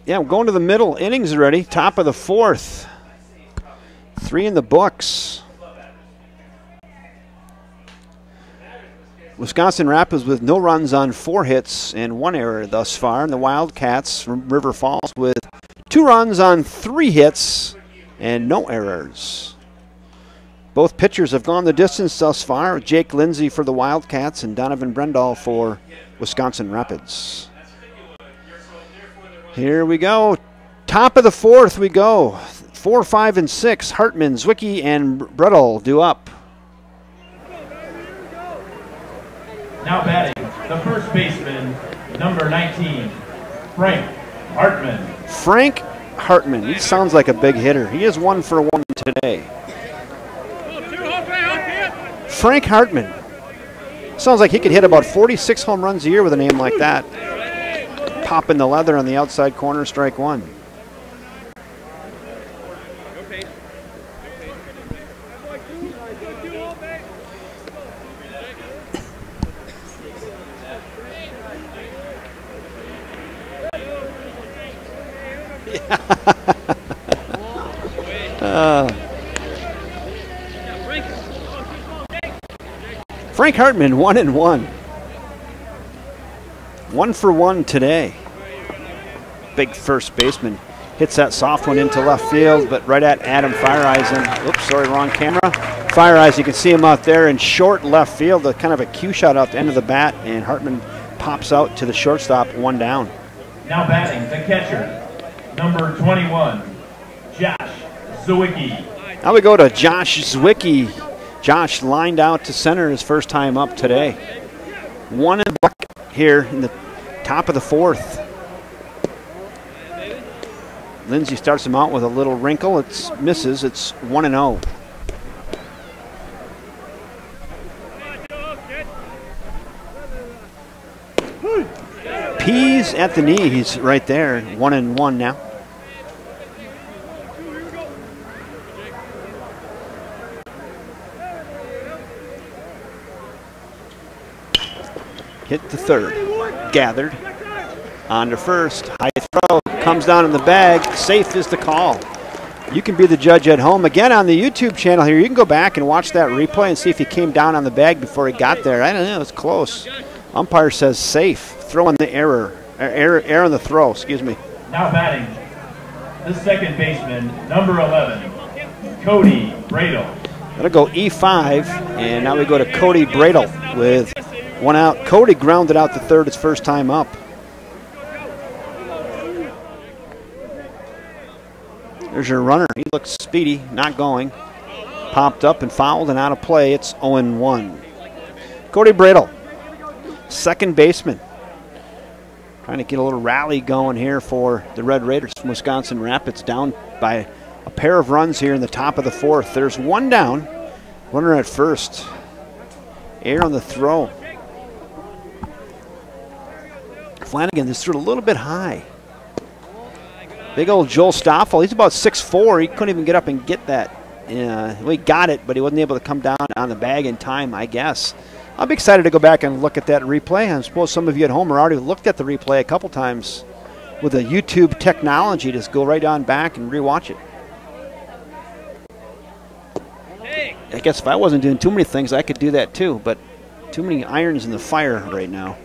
Yeah, I'm going to the middle innings already. Top of the 4th. 3 in the books. Wisconsin Rapids with no runs on 4 hits and 1 error thus far. And the Wildcats from River Falls with 2 runs on 3 hits and no errors. Both pitchers have gone the distance thus far. Jake Lindsay for the Wildcats and Donovan Rendell for Wisconsin Rapids. Here we go. Top of the 4th we go. 4, 5, and 6. Hartman, Zwicky, and Brettel due up. Now batting, the first baseman, number 19, Frank Hartman. Frank Hartman. He sounds like a big hitter. He is 1 for 1 today. Frank Hartman. Sounds like he could hit about 46 home runs a year with a name like that. Popping the leather on the outside corner, strike 1. Frank Hartman, 1-1. 1 for 1 today. Big first baseman hits that soft one into left field, but right at Adam Fireisen. Oops, sorry, wrong camera. Fireisen, you can see him out there in short left field, a kind of a cue shot out the end of the bat, and Hartman pops out to the shortstop, 1 down. Now batting, the catcher, number 21, Josh Zwicky. Now we go to Josh Zwicky. Josh lined out to center his first time up today. 1 in the bucket here in the top of the 4th. Lindsay starts him out with a little wrinkle. It misses. It's 1-0. Peas at the knee. He's right there. 1-1 now. Hit the third. Gathered. On to first. High throw. Comes down in the bag. Safe is the call. You can be the judge at home. Again, on the YouTube channel here, you can go back and watch that replay and see if he came down on the bag before he got there. I don't know. It's close. Umpire says safe. Throw in the error. Error in the throw. Excuse me. Now batting, the second baseman, number 11, Cody Bradle. That'll go E5, and now we go to Cody Bradle with one out. Cody grounded out the third his first time up. There's your runner. He looks speedy, not going. Popped up and fouled and out of play. It's 0-1. Cody Bradle, second baseman. Trying to get a little rally going here for the Red Raiders from Wisconsin Rapids, down by a pair of runs here in the top of the fourth. There's one down. Runner at first. Air on the throw. Flanagan just threw it a little bit high. Big old Joel Stoffel. He's about 6'4". He couldn't even get up and get that. Well, he got it, but he wasn't able to come down on the bag in time, I guess. I'll be excited to go back and look at that replay. I suppose some of you at home are already looked at the replay a couple times with the YouTube technology. Just go right on back and rewatch it. I guess if I wasn't doing too many things, I could do that too, but too many irons in the fire right now.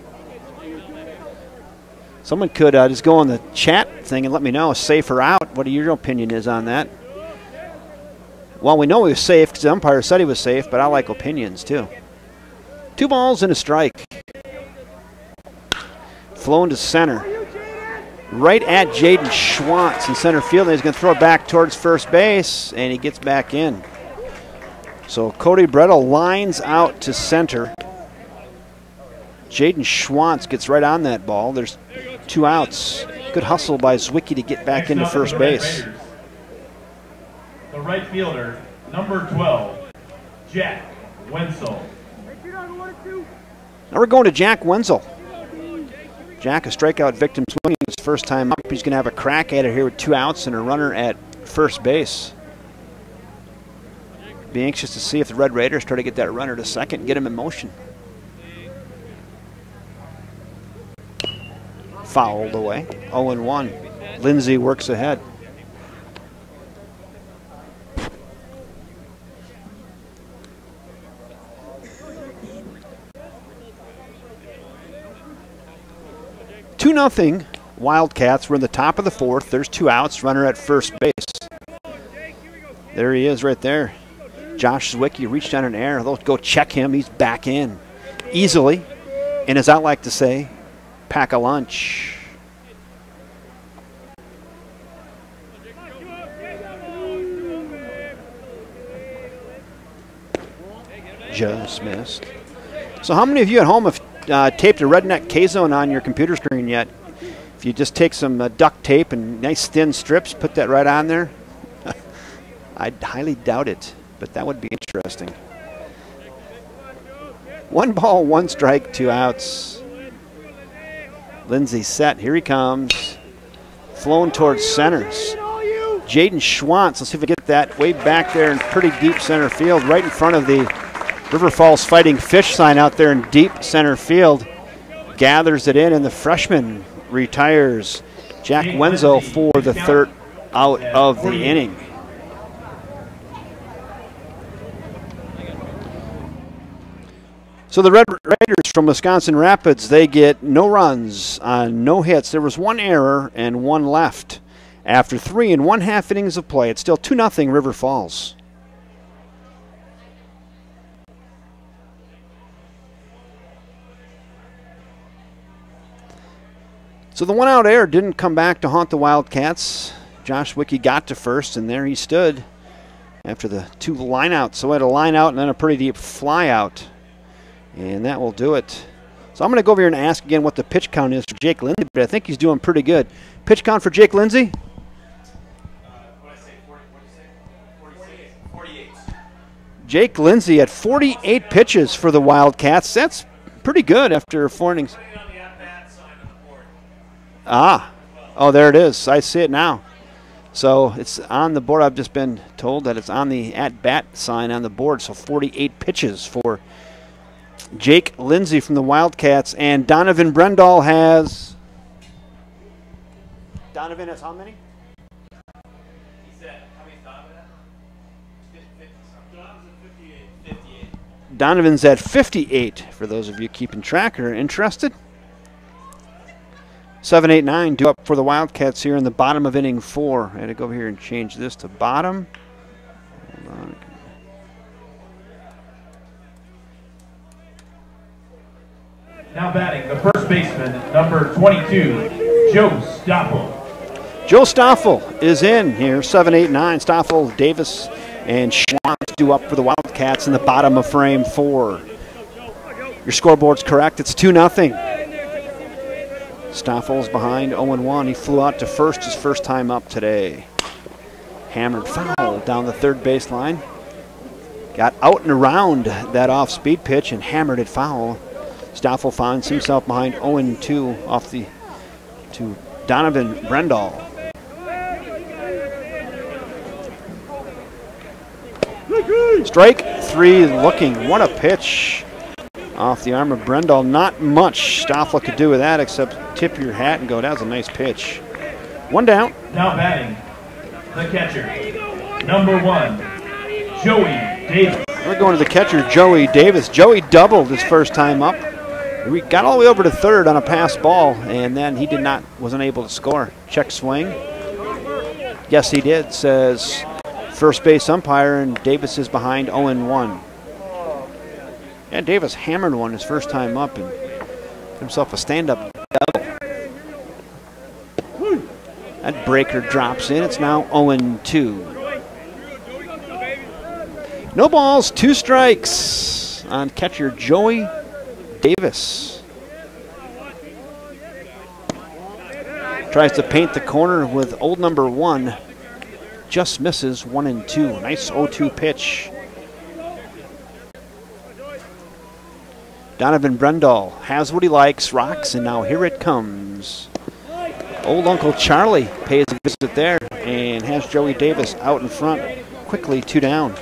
Someone could just go on the chat thing and let me know, safe or out, what your opinion is on that. Well, we know he was safe because the umpire said he was safe, but I like opinions too. 2 balls and a strike. Flown to center. Right at Jaden Schwantz in center field. And he's going to throw it back towards first base, and he gets back in. So Cody Bradle lines out to center. Jaden Schwantz gets right on that ball. There's 2 outs. Good hustle by Zwicky to get back into first base. The right fielder, number 12, Jack Wenzel. Now we're going to Jack Wenzel. Jack, a strikeout victim, swinging his first time up. He's going to have a crack at it here with 2 outs and a runner at first base. Be anxious to see if the Red Raiders try to get that runner to second and get him in motion. Fouled away. 0-1. Lindsay works ahead. Two 2-0 Wildcats. We're in the top of the fourth. There's 2 outs. Runner at first base. There he is right there. Josh Zwicky reached down in air. They'll go check him. He's back in easily. And as I like to say, pack a lunch. Just missed. So how many of you at home have taped a Redneck K-Zone on your computer screen yet? If you just take some duct tape and nice thin strips, put that right on there. I highly doubt it, but that would be interesting. 1 ball, 1 strike, 2 outs. Lindsay set. Here he comes. Flown towards centers. Jaden Schwantz. Let's see if we get that way back there in pretty deep center field, right in front of the River Falls Fighting Fish sign out there in deep center field. Gathers it in, and the freshman retires. Jack Wenzel for the 3rd out of the inning. So the Red Raiders from Wisconsin Rapids, they get no runs on no hits. There was 1 error and 1 left. After 3 1/2 innings of play, it's still 2-0 River Falls. So the 1-out error didn't come back to haunt the Wildcats. Josh Zwicky got to first, and there he stood after the 2 lineouts. So we had a line out and then a pretty deep fly out. And that will do it. So I'm going to go over here and ask again what the pitch count is for Jake Lindsay, but I think he's doing pretty good. Pitch count for Jake Lindsay? 48. Jake Lindsay at 48 pitches for the Wildcats. That's pretty good after 4 innings. Ah, oh, there it is. I see it now. So it's on the board. I've just been told that it's on the at-bat sign on the board. So 48 pitches for Jake Lindsay from the Wildcats. And Donovan Rendell has... Donovan has how many? He said, how many is Donovan at? 50 something. Donovan's at 58. Donovan's at 58, for those of you keeping track or interested. 7, 8, 9 due up for the Wildcats here in the bottom of inning 4. I had to go over here and change this to bottom. Hold on. Now batting, the first baseman, number 22, Joe Stoffel. Joe Stoffel is in here, 7, 8, 9. Stoffel, Davis, and Schwantz due up for the Wildcats in the bottom of frame 4. Your scoreboard's correct. It's 2-0. Stoffel's behind 0-1. He flew out to first his first time up today. Hammered foul down the third baseline. Got out and around that off-speed pitch and hammered it foul. Stoffel finds himself behind 0-2 off to Donovan Rendell. Strike 3 looking. What a pitch off the arm of Rendell. Not much Stoffel could do with that except tip your hat and go, that was a nice pitch. 1 down. Now batting, the catcher, number 1, Joey Davis. We're going to the catcher, Joey Davis. Joey doubled his first time up. We got all the way over to third on a pass ball, and then he wasn't able to score. Check swing. Yes, he did, says first base umpire, and Davis is behind 0-1. Yeah, Davis hammered one his first time up and got himself a stand-up double. That breaker drops in. It's now 0-2. No balls, 2 strikes on catcher Joey Davis. Tries to paint the corner with old number 1. Just misses 1-2. Nice 0-2 pitch. Donovan Rendell has what he likes, rocks, and now here it comes. Old Uncle Charlie pays a visit there and has Joey Davis out in front. Quickly 2 down.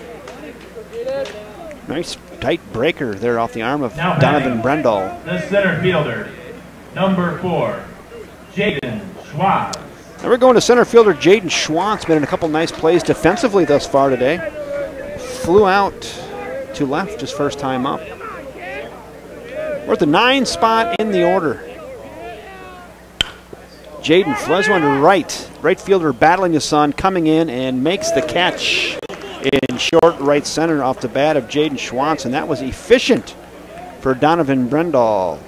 Nice tight breaker there off the arm of now Donovan Rendell. The center fielder, number 4, Jaden Schwab. Now we're going to center fielder Jaden Schwantz. Been in a couple nice plays defensively thus far today. Flew out to left his first time up. We're at the 9 spot in the order. Jaden flies one to right. Right fielder battling the sun, coming in and makes the catch in short right center off the bat of Jaden Schwantz, and that was efficient for Donovan Rendell.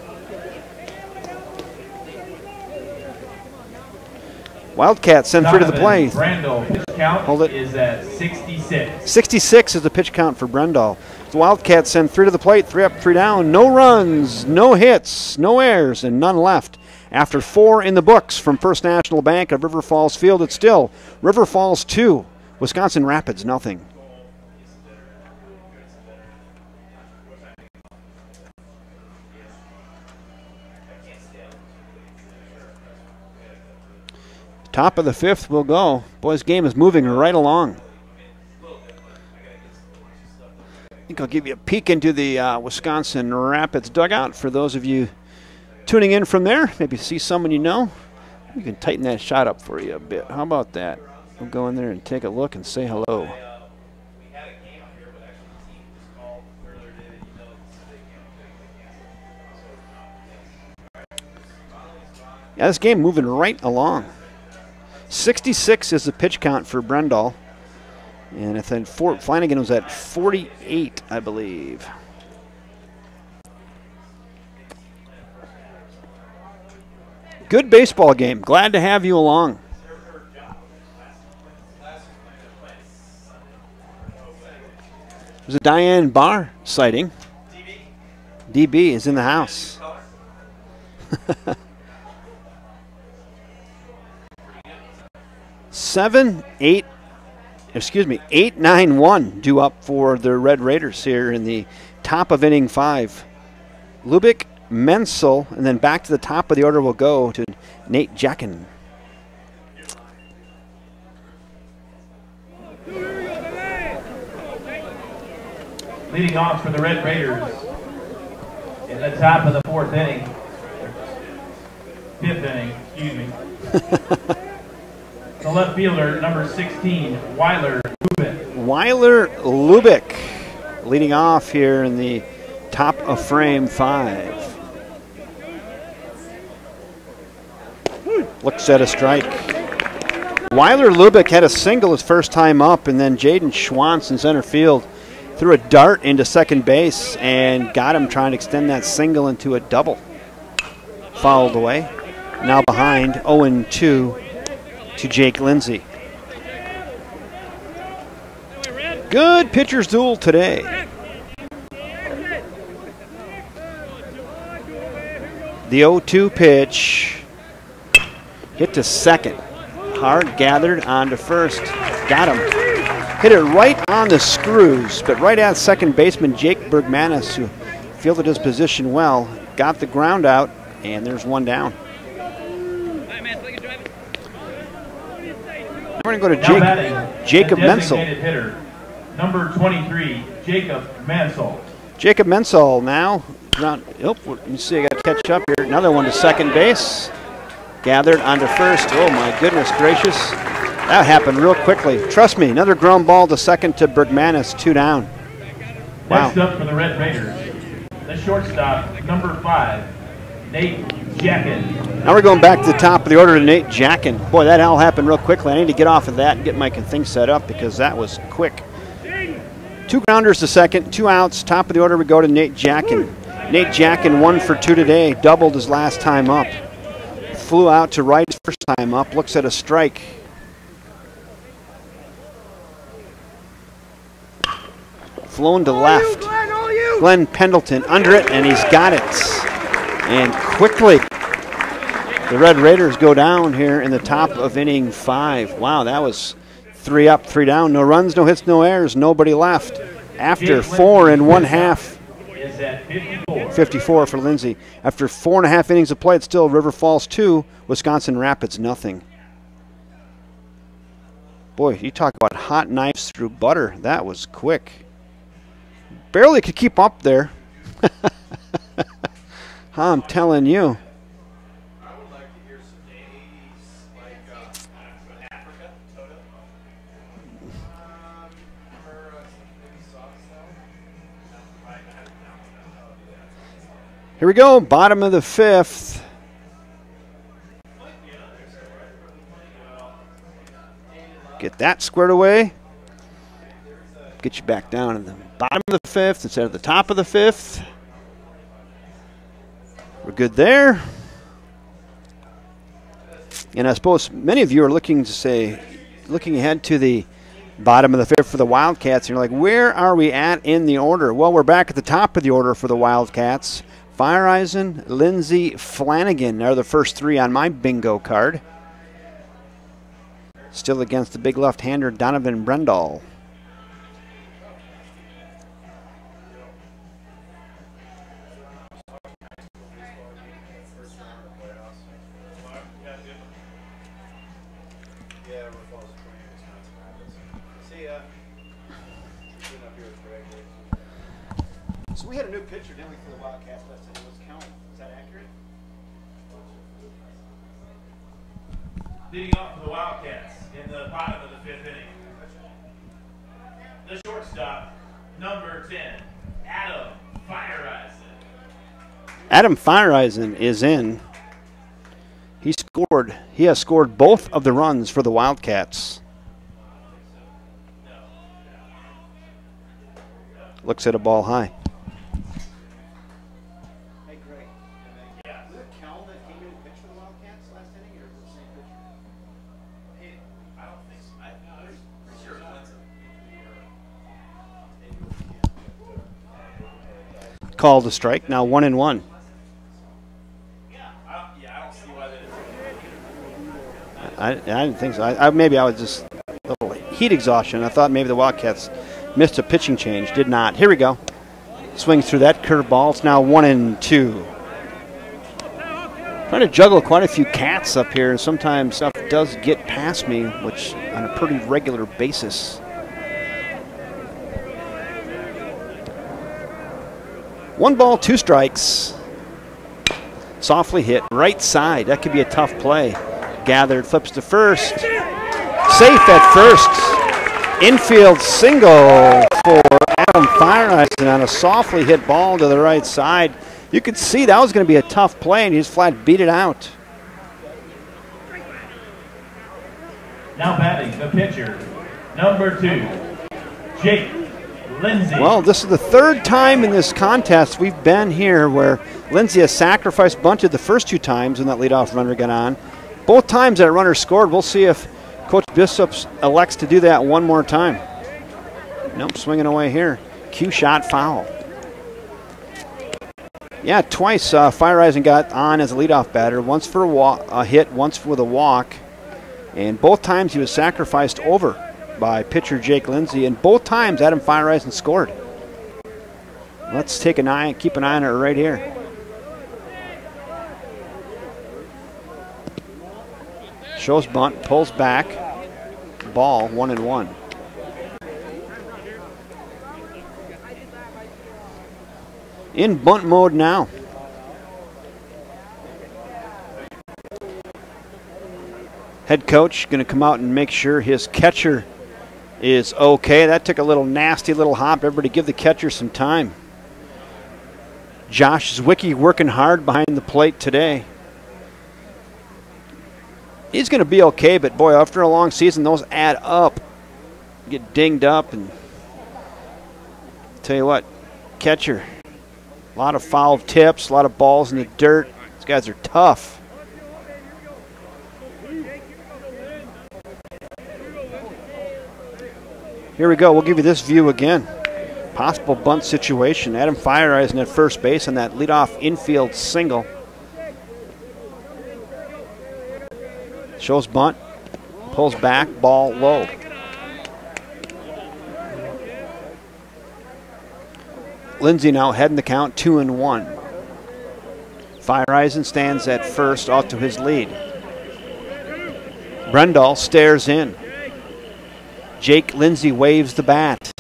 Wildcats send free to the plate. Rendell pitch count Hold it. is at 66. 66 is the pitch count for Rendell. The Wildcats send 3 to the plate, 3 up, 3 down. No runs, no hits, no errors, and none left. After 4 in the books from First National Bank of River Falls Field, it's still River Falls 2, Wisconsin Rapids nothing. Top of the 5th will go. Boys, game is moving right along. I think I'll give you a peek into the Wisconsin Rapids dugout for those of you tuning in from there. Maybe see someone you know. We can tighten that shot up for you a bit. How about that? We'll go in there and take a look and say hello. Yeah, this game moving right along. 66 is the pitch count for Rendell. And I think Flanagan was at 48, I believe. Good baseball game. Glad to have you along. There's a Diane Barr sighting. DB is in the house. 7, 8, 8-9-1 due up for the Red Raiders here in the top of inning 5. Lubick, Wenzel, and then back to the top of the order will go to Nate Jackin. Leading off for the Red Raiders in the top of the 4th inning. 5th inning, excuse me. The left fielder, number 16, Weiler Lubick. Weiler Lubick leading off here in the top of frame 5. Looks at a strike. Weiler Lubick had a single his first time up, and then Jaden Schwantz in center field threw a dart into second base and got him trying to extend that single into a double. Fouled away. Now behind 0-2 to Jake Lindsay. Good pitcher's duel today. The 0-2 pitch hit to second. Hard gathered onto first. Got him. Hit it right on the screws, but right at second baseman Jake Bergmanis, who fielded his position well, got the ground out, and there's one down. We're going to go to Jacob Wenzel. Hitter, number 23, Jacob Wenzel. Jacob Wenzel now. Let me see, I got to catch up here. Another one to second base. Gathered onto first. Oh, my goodness gracious. That happened real quickly. Trust me, another ground ball to second to Bergmanis, 2 down. Wow. Next up for the Red Raiders, the shortstop, number 5, Nate Jackin. Now we're going back to the top of the order to Nate Jackin. Boy, that all happened real quickly. I need to get off of that and get my thing set up because that was quick. 2 grounders to second, 2 outs. Top of the order we go to Nate Jackin. Nate Jackin 1 for 2 today, doubled his last time up. Flew out to right his first time up, looks at a strike. Flown to left. Glenn Pendleton under it, and he's got it. And quickly, the Red Raiders go down here in the top of inning 5. Wow, that was 3 up, 3 down. No runs, no hits, no errors, nobody left. After 4 1/2. 54 for Lindsay. After 4 1/2 innings of play, it's still River Falls 2, Wisconsin Rapids nothing. Boy, you talk about hot knives through butter. That was quick. Barely could keep up there. I'm telling you. I would like to hear some names like Africa, Toto. Here we go, bottom of the 5th. Get that squared away. Get you back down to the bottom of the 5th instead of the top of the 5th. We're good there. And I suppose many of you are looking ahead to the bottom of the 5th for the Wildcats. And you're like, where are we at in the order? Well, we're back at the top of the order for the Wildcats. Fireisen, Lindsay, Flanagan are the first 3 on my bingo card. Still against the big left-hander Donovan Rendell. So we had a new pitcher, didn't we, for the Wildcats last time? It was Count. Is that accurate? Leading off for the Wildcats in the bottom of the 5th inning, the shortstop, number 10, Adam Fireisen. Adam Fireisen is in. He has scored both of the runs for the Wildcats. Looks at a ball high. Hey, Greg. Yeah. Was it Cal that came in and pitched for the Wildcats last inning, or was it the same pitcher? Hey, I don't think so. I'm pretty sure it was Wenzel. Called a strike. Now 1-1. I don't see why that is. I didn't think so. Maybe I was just a little heat exhaustion. I thought maybe the Wildcats missed a pitching change. Did not. Here we go. Swings through that curveball. It's now 1-2. Trying to juggle quite a few cats up here, and sometimes stuff does get past me, which on a pretty regular basis. 1 ball, 2 strikes. Softly hit, right side. That could be a tough play. Gathered, flips to first. Safe at first. Infield single for Adam Feiereisen on a softly hit ball to the right side. You could see that was going to be a tough play, and he just flat beat it out. Now batting the pitcher, number 2, Jake Lindsay. Well, this is the 3rd time in this contest we've been here where Lindsay has sacrificed bunted the first 2 times when that leadoff runner got on. Both times that runner scored. We'll see if Coach Bissops elects to do that one more time. Nope, swinging away here. Cue shot, foul. Yeah, twice Feiereisen got on as a leadoff batter. Once for a hit, once with a walk. And both times he was sacrificed over by pitcher Jake Lindsay. And both times Adam Feiereisen scored. Let's take an eye, keep an eye on it right here. Shows bunt, pulls back. Ball, 1-1. In bunt mode now. Head coach going to come out and make sure his catcher is okay. That took a little nasty little hop. Everybody give the catcher some time. Josh Zwicky working hard behind the plate today. He's going to be okay, but boy, after a long season, those add up. Get dinged up, and tell you what, catcher. A lot of foul tips, a lot of balls in the dirt. These guys are tough. Here we go. We'll give you this view again. Possible bunt situation. Adam Feiereisen at first base on that leadoff infield single. Shows bunt. Pulls back. Ball low. Lindsay now heading the count 2-1. Feiereisen stands at first out to his lead. Rendell stares in. Jake Lindsay waves the bat.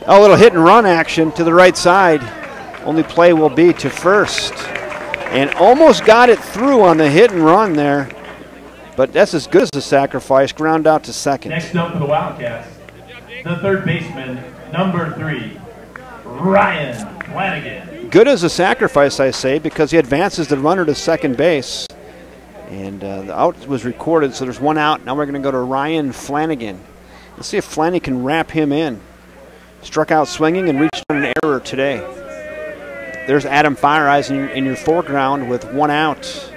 A little hit and run action to the right side. Only play will be to first. And almost got it through on the hit and run there. But that's as good as a sacrifice. Ground out to second. Next up for the Wildcats, the third baseman, number 3, Ryan Flanagan. Good as a sacrifice, I say, because he advances the runner to second base. And the out was recorded, so there's 1 out. Now we're going to go to Ryan Flanagan. Let's see if Flanagan can wrap him in. Struck out swinging and reached on an error today. There's Adam Feiereisen in your foreground with 1 out.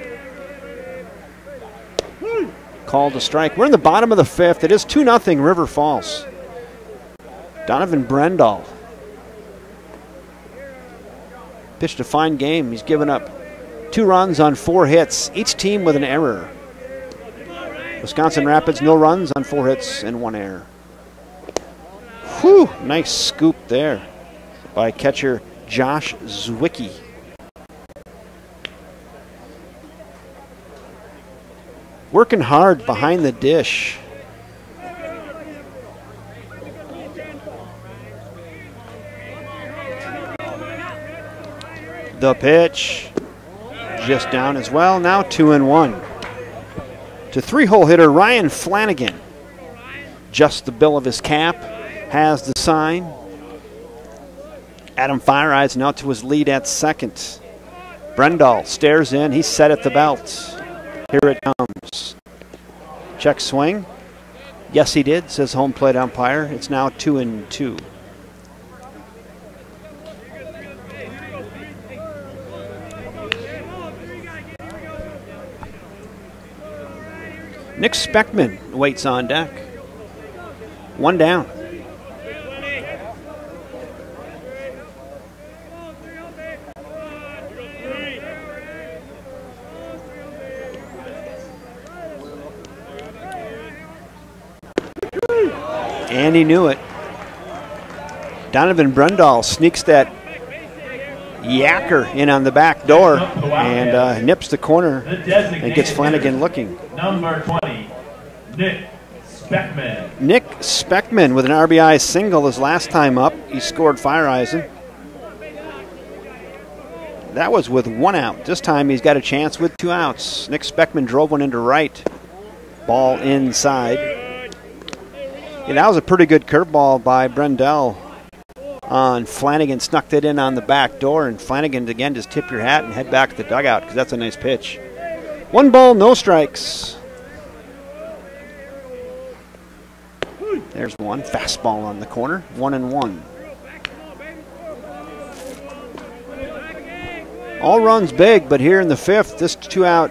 Called a strike. We're in the bottom of the 5th. It is 2-0 River Falls. Donovan Rendell pitched a fine game. He's given up 2 runs on 4 hits, each team with an error. Wisconsin Rapids, no runs on 4 hits and 1 error. Whew, nice scoop there by catcher Josh Zwicky. Working hard behind the dish. The pitch. Just down as well. Now 2-1. To 3-hole hitter Ryan Flanagan. Just the bill of his cap. Has the sign. Adam Feiereisen out to his lead at second. Rendell stares in. He's set at the belt. Here it comes. Check swing. Yes, he did, says home plate umpire. It's now 2-2. Nick Speckman waits on deck. 1 down. And he knew it. Donovan Rendell sneaks that yacker in on the back door and nips the corner and gets Flanagan looking. Number 20, Nick Speckman. Nick Speckman with an RBI single his last time up. He scored Fire Eisen. That was with 1 out. This time he's got a chance with 2 outs. Nick Speckman drove one into right. Ball inside. Yeah, that was a pretty good curveball by Rendell on Flanagan. Snuck it in on the back door, and Flanagan, again, just tip your hat and head back to the dugout because that's a nice pitch. 1 ball, no strikes. There's one. Fastball on the corner. 1-1. All runs big, but here in the 5th, this 2-out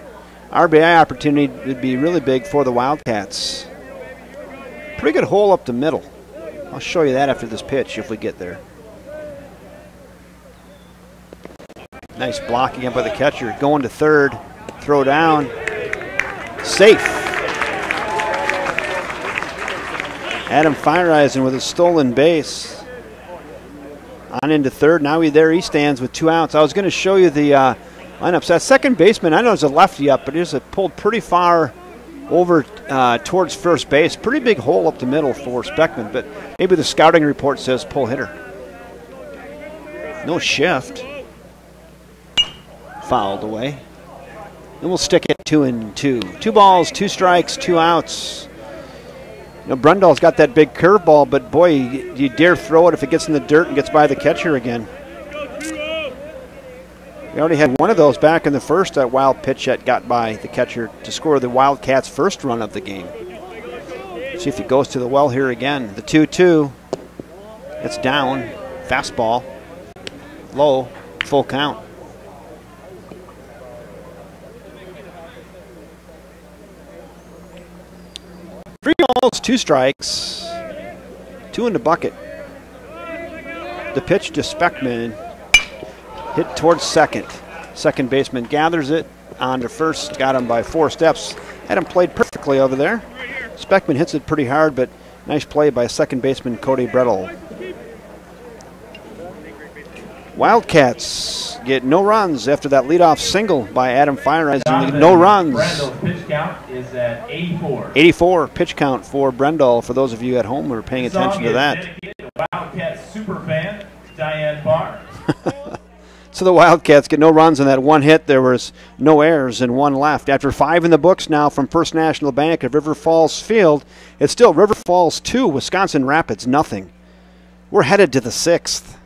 RBI opportunity would be really big for the Wildcats. Pretty good hole up the middle. I'll show you that after this pitch if we get there. Nice blocking up by the catcher. Going to third. Throw down. Safe. Adam Fireeisen with a stolen base. On into third. Now there he stands with 2 outs. I was going to show you the lineups. That second baseman, I know it's a lefty up, but he's pulled pretty far over towards first base. Pretty big hole up the middle for Speckman, but maybe the scouting report says pull hitter. No shift. Fouled away. And we'll stick it 2-2. 2 balls, 2 strikes, 2 outs. You know, Brundle's got that big curveball, but boy, you dare throw it if it gets in the dirt and gets by the catcher again. We already had one of those back in the first, that wild pitch that got by the catcher to score the Wildcats' first run of the game. See if he goes to the well here again. The 2-2. It's down. Fastball. Low. Full count. Three balls, 2 strikes. 2 in the bucket. The pitch to Speckman. Hit towards second. Second baseman gathers it. On to first. Got him by 4 steps. Had him played perfectly over there. Speckman hits it pretty hard, but nice play by second baseman Cody Brettel. Wildcats get no runs after that leadoff single by Adam Fireeisen. No runs. Rendell's pitch count is at 84. 84 pitch count for Rendell, for those of you at home who are paying attention to that. Dedicated to Wildcats superfan Diane Barr. So the Wildcats get no runs on that 1 hit. There was no errors and 1 left. After 5 in the books now from First National Bank at River Falls Field, it's still River Falls 2, Wisconsin Rapids nothing. We're headed to the 6th.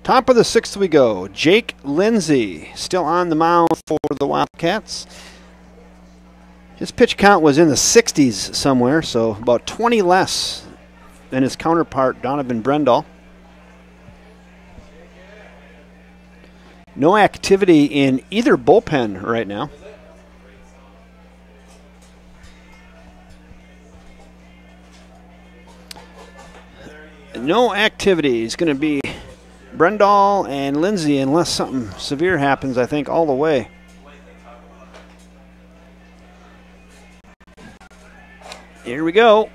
Top of the 6th we go. Jake Lindsay still on the mound for the Wildcats. His pitch count was in the 60s somewhere, so about 20 less than his counterpart, Donovan Rendell. No activity in either bullpen right now. No activity. It's going to be Rendell and Lindsay, unless something severe happens, I think, all the way. Here we go.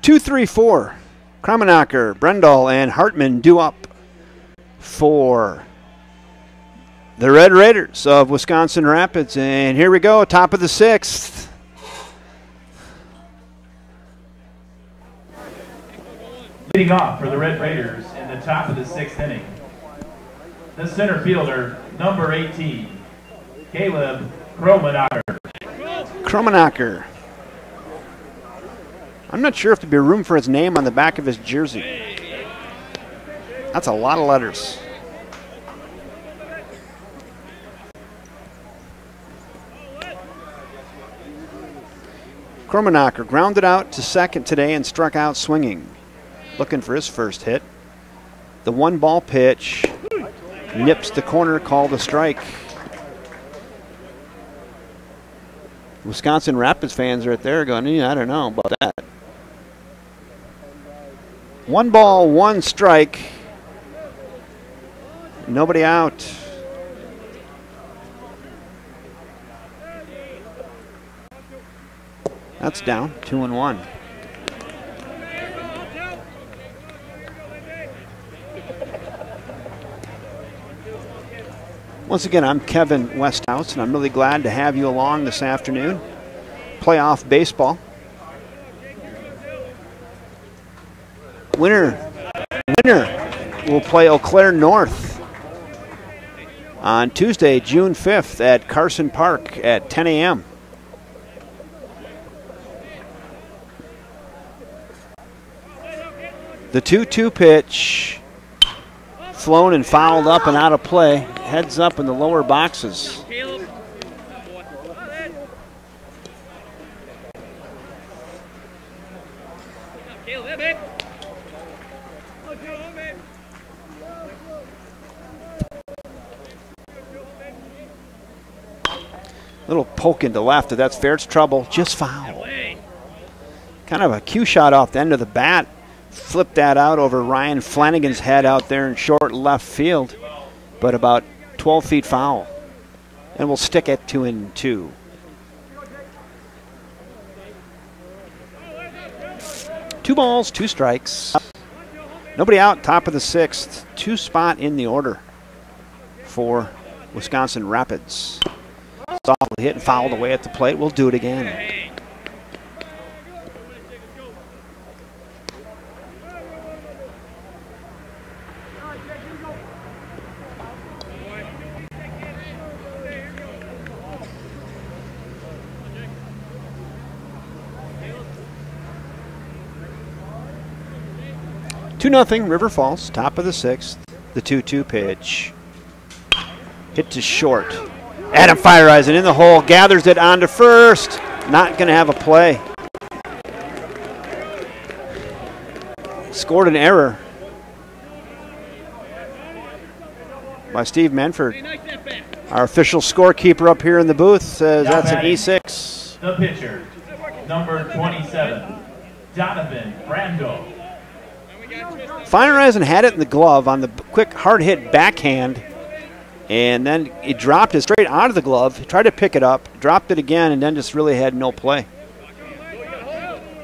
2-3-4. Krummenacker, Rendell, and Hartman due up for the Red Raiders of Wisconsin Rapids. And here we go, top of the 6th. Leading off for the Red Raiders in the top of the 6th inning, the center fielder, number 18, Caleb Krummenacker. Krummenacker. I'm not sure if there'd be room for his name on the back of his jersey. That's a lot of letters. Krummenacker grounded out to second today and struck out swinging. Looking for his first hit. The 1-ball pitch nips the corner, called a strike. Wisconsin Rapids fans right there going, I don't know about that. 1 ball, 1 strike. Nobody out. That's down, 2-1. Once again, I'm Kevin Westhouse, and I'm really glad to have you along this afternoon. Playoff baseball. Winner will play Eau Claire North on Tuesday, June 5th at Carson Park at 10 a.m. The 2-2 pitch, flown and fouled up and out of play. Heads up in the lower boxes. Little poke into left. If that's fair, it's trouble. Just foul. Kind of a cue shot off the end of the bat. Flipped that out over Ryan Flanagan's head out there in short left field, but about 12 feet foul. And we'll stick at 2-2. Two balls, 2 strikes. Nobody out, top of the 6th. 2 spot in the order for Wisconsin Rapids. Soft hit and fouled away at the plate. We'll do it again. Nothing, River Falls, top of the 6th. The 2-2 pitch. Hit to short. Adam Fireisen in the hole, gathers it onto first. Not going to have a play. Scored an error by Steve Menford. Our official scorekeeper up here in the booth says that's an E6. The pitcher, number 27, Donovan Rendell. Fireisen had it in the glove on the quick hard hit backhand, and then he dropped it straight out of the glove. He tried to pick it up, dropped it again, and then just really had no play.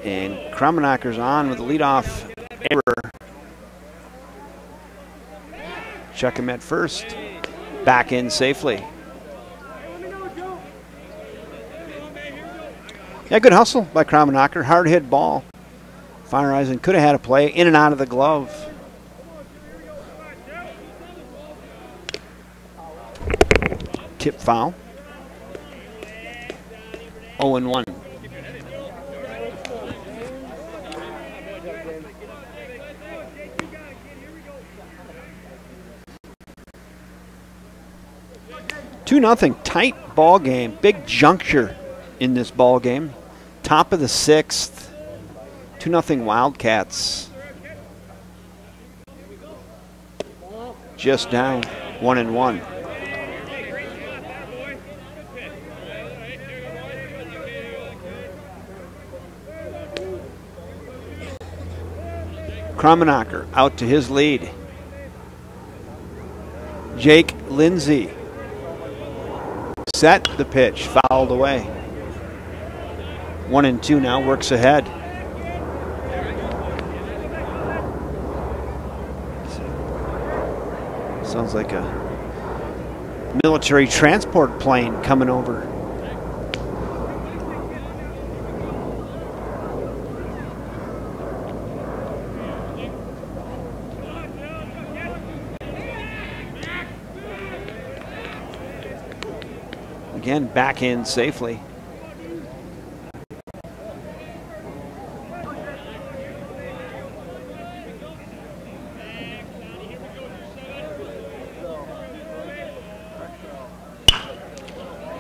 And Krummenacker's on with the leadoff error. Check him at first. Back in safely. Yeah, good hustle by Krummenacker. Hard hit ball. Fireisen could have had a play in and out of the glove. Tip foul. 0-1. Two nothing, tight ball game. Big juncture in this ball game. Top of the 6th. 2-0 Wildcats. Just down 1-1. Krummenacker out to his lead. Jake Lindsay. Set the pitch, fouled away. 1-2 now, works ahead. Sounds like a military transport plane coming over. Again, back in safely.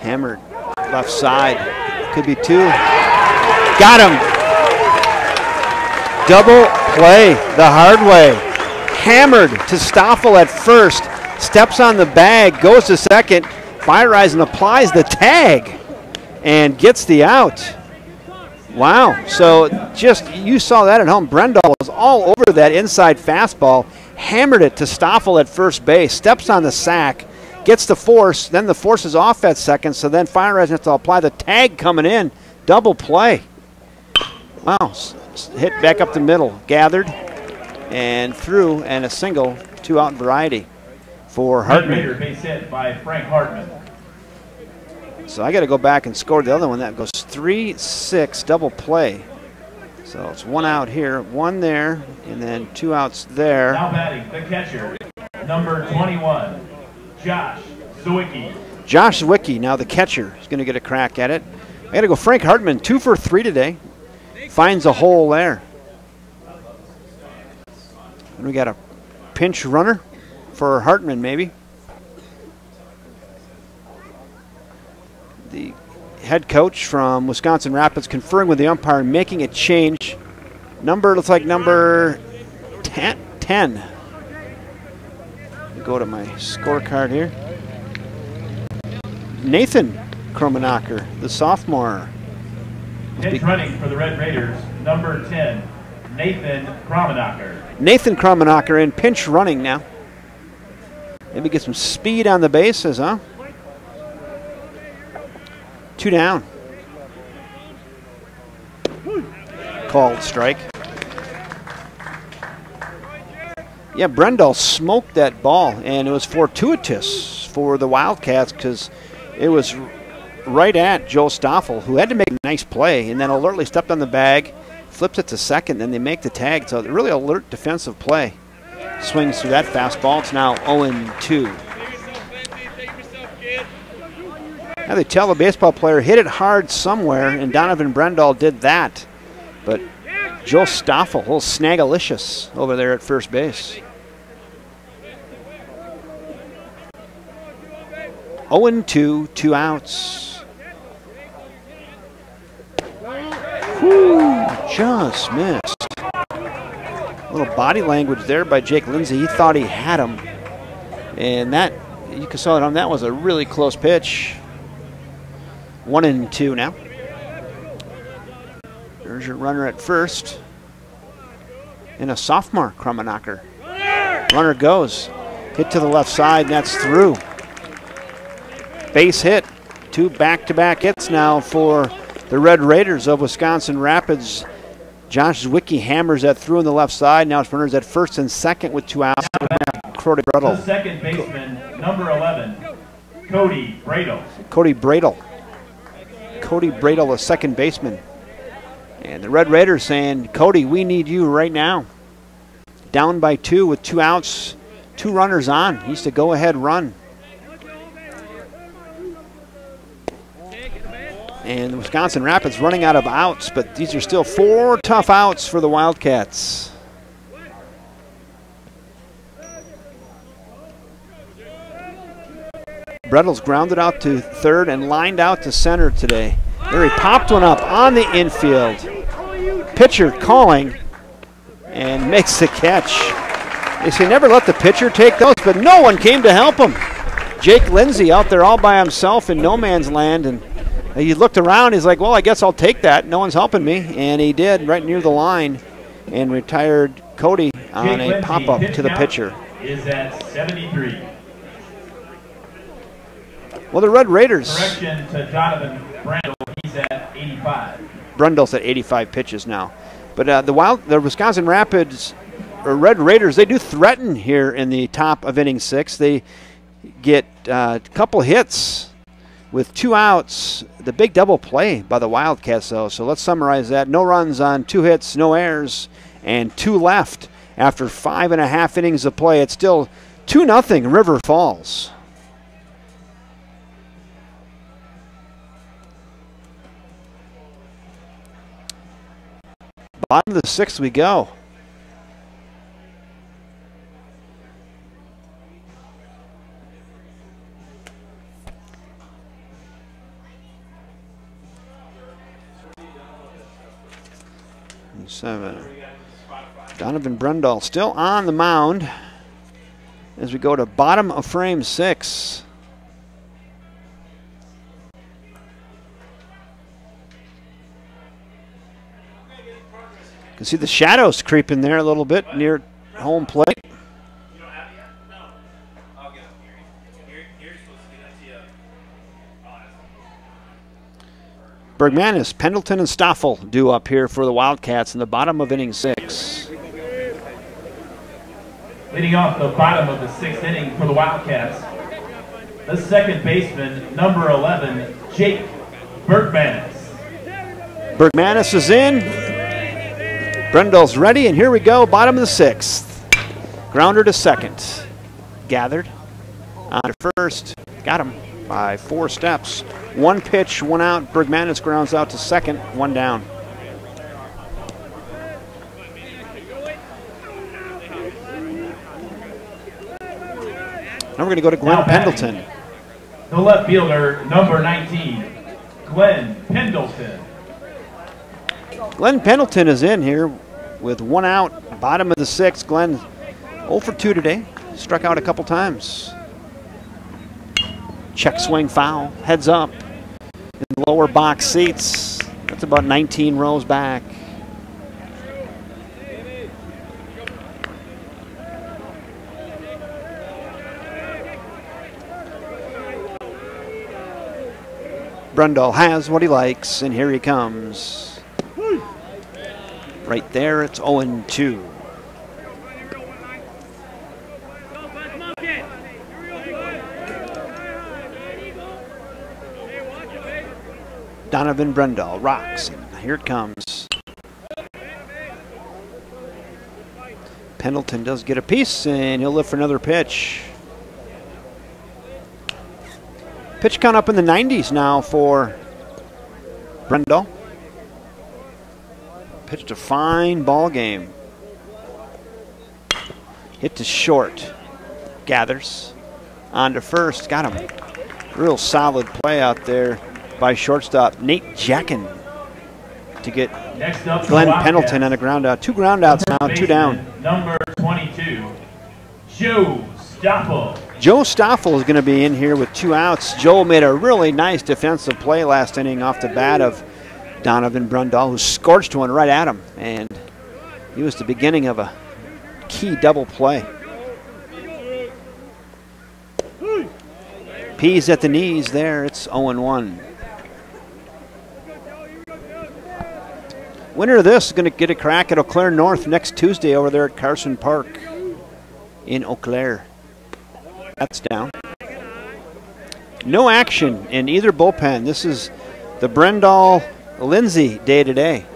Hammered left side. Could be 2. Got him. Double play the hard way. Hammered to Stoffel at first. Steps on the bag. Goes to second. Fireisen applies the tag. and gets the out. Wow. So just, you saw that at home. Rendell was all over that inside fastball, hammered it to Stoffel at first base, steps on the sack, gets the force, then the force is off at second, so then Fire has to apply the tag coming in. Double play. Wow. Hit back up the middle, gathered, and through, and a single, 2-out variety for Hartman. Raider base hit by Frank Hartman. So I got to go back and score the other one. That goes 3-6, double play. So it's 1 out here, 1 there, and then 2 outs there. Now batting the catcher, number 21, Josh Zwicky. Josh Zwicky, now the catcher, is going to get a crack at it. I got to go Frank Hartman, 2 for 3 today. Finds a hole there. And we got a pinch runner for Hartman, maybe. The head coach from Wisconsin Rapids conferring with the umpire, making a change. Looks like number 10. Go to my scorecard here. Nathan Krummenacker, the sophomore. Pitch running for the Red Raiders, number 10, Nathan Krummenacker. Nathan Krummenacker in pinch running now. Maybe get some speed on the bases, huh? 2 down. Called strike. Yeah, Rendell smoked that ball, and it was fortuitous for the Wildcats because it was right at Joe Stoffel, who had to make a nice play, and then alertly stepped on the bag, flips it to second, then they make the tag. So really alert defensive play. Swings through that fastball. It's now 0-2. Now they tell the baseball player, hit it hard somewhere, and Donovan Rendell did that. But Joe Stoffel, a little snagalicious over there at first base. 0-2, 2 outs. Whew, just missed. A little body language there by Jake Lindsay. He thought he had him. And that, you can saw it on that, was a really close pitch. 1-2 now. There's your runner at first. And a sophomore, Krummenacker. Runner goes. Hit to the left side, and that's through. Base hit. 2 back-to-back hits now for the Red Raiders of Wisconsin Rapids. Josh Zwicky hammers that through on the left side. Now it's runners at first and second with 2 outs. Cody Bradle. The second baseman, number 11, Cody Bradle. Cody Bradle. Cody Bradle, the second baseman. And the Red Raiders saying, Cody, we need you right now. Down by 2 with 2 outs, 2 runners on. He needs to go ahead run. And the Wisconsin Rapids running out of outs, but these are still 4 tough outs for the Wildcats. Bredl's grounded out to third and lined out to center today. There he popped one up on the infield. Pitcher calling and makes the catch. They say never let the pitcher take those, but no one came to help him. Jake Lindsay out there all by himself in no man's land, and he looked around. He's like, well, I guess I'll take that. No one's helping me. And he did right near the line and retired Cody on a pop-up to the pitcher. Is at 73. Well, the Red Raiders. Correction to Donovan Rendell. He's at 85. Rendell's at 85 pitches now. But the Wisconsin Rapids, or Red Raiders, they do threaten here in the top of inning 6. They get a couple hits with 2 outs. The big double play by the Wildcats, though. So let's summarize that. No runs on 2 hits, no errors, and 2 left after 5.5 innings of play. It's still 2-0 River Falls. Bottom of the 6th we go. And 7. Donovan Rendell still on the mound as we go to bottom of frame 6. You can see the shadows creeping there a little bit near home plate. Bergmanis, Pendleton, and Stoffel due up here for the Wildcats in the bottom of inning 6. Leading off the bottom of the 6th inning for the Wildcats, the second baseman, number 11, Jake Bergmanis. Bergmanis is in. Rendell's ready, and here we go, bottom of the 6th. Grounder to second. Gathered. On to first. Got him by 4 steps. 1 pitch, 1 out. Bergmanis grounds out to second, 1 down. Now we're going to go to Glenn Pendleton. The left fielder, number 19, Glenn Pendleton. Glenn Pendleton is in here with 1 out, bottom of the 6th. Glenn 0 for 2 today. Struck out a couple times. Check swing foul, heads up. In lower box seats. That's about 19 rows back. Rendell has what he likes, and here he comes. Right there, it's 0-2. Donovan Rendell rocks, and here it comes. Pendleton does get a piece, and he'll live for another pitch. Pitch count up in the 90s now for Rendell. Pitched a fine ball game. Hit to short. Gathers. On to first. Got him. Real solid play out there by shortstop Nate Jackin to get Glenn Pendleton on a ground out. 2 ground outs now, 2 down. Number 22, Joe Stoffel. Joe Stoffel is going to be in here with 2 outs. Joe made a really nice defensive play last inning off the bat of Donovan Rendell, who scorched one right at him, and he was the beginning of a key double play. Peas at the knees there. It's 0-1. Winner of this is going to get a crack at Eau Claire North next Tuesday over there at Carson Park in Eau Claire. That's down. No action in either bullpen. This is the Brendall-Lindsay day today.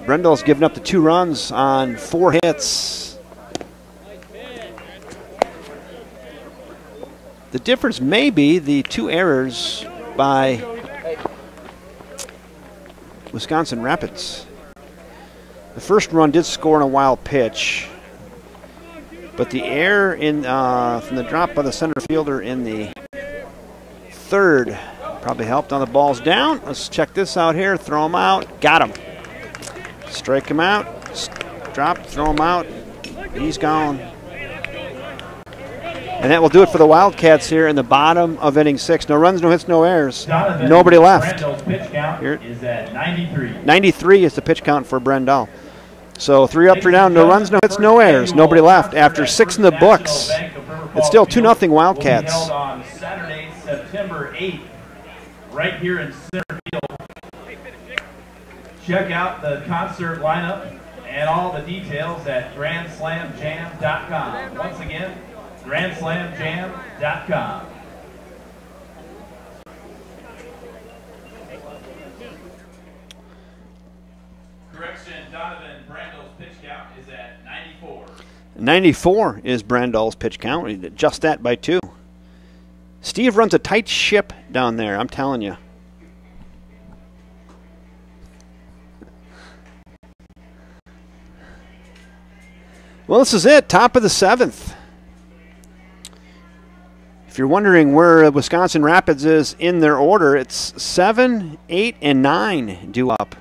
Brendall's given up the 2 runs on 4 hits. The difference may be the 2 errors by Wisconsin Rapids. The first run did score on a wild pitch, but the error in from the drop by the center fielder in the 3rd probably helped on the balls down. Let's check this out here. Throw him out. Got him. Strike him out. Drop. Throw him out. He's gone. And that will do it for the Wildcats here in the bottom of inning 6. No runs, no hits, no errors. Donovan Nobody left. Rendell's pitch count is at 93. 93 is the pitch count for Brendall. So 3 up, 3 down, no runs, no hits, no errors. Nobody left after 6 in the books. It's still 2-0 Wildcats. Will be held on Saturday, September 8th, right here in center field. Check out the concert lineup and all the details at GrandSlamJam.com. Once again, GrandSlamJam.com. Correction, Donovan Rendell's pitch count is at 94. 94 is Brendall's pitch count. We adjust that by 2. Steve runs a tight ship down there, I'm telling you. Well, this is it, top of the 7th. If you're wondering where Wisconsin Rapids is in their order, it's 7, 8, and 9 due up.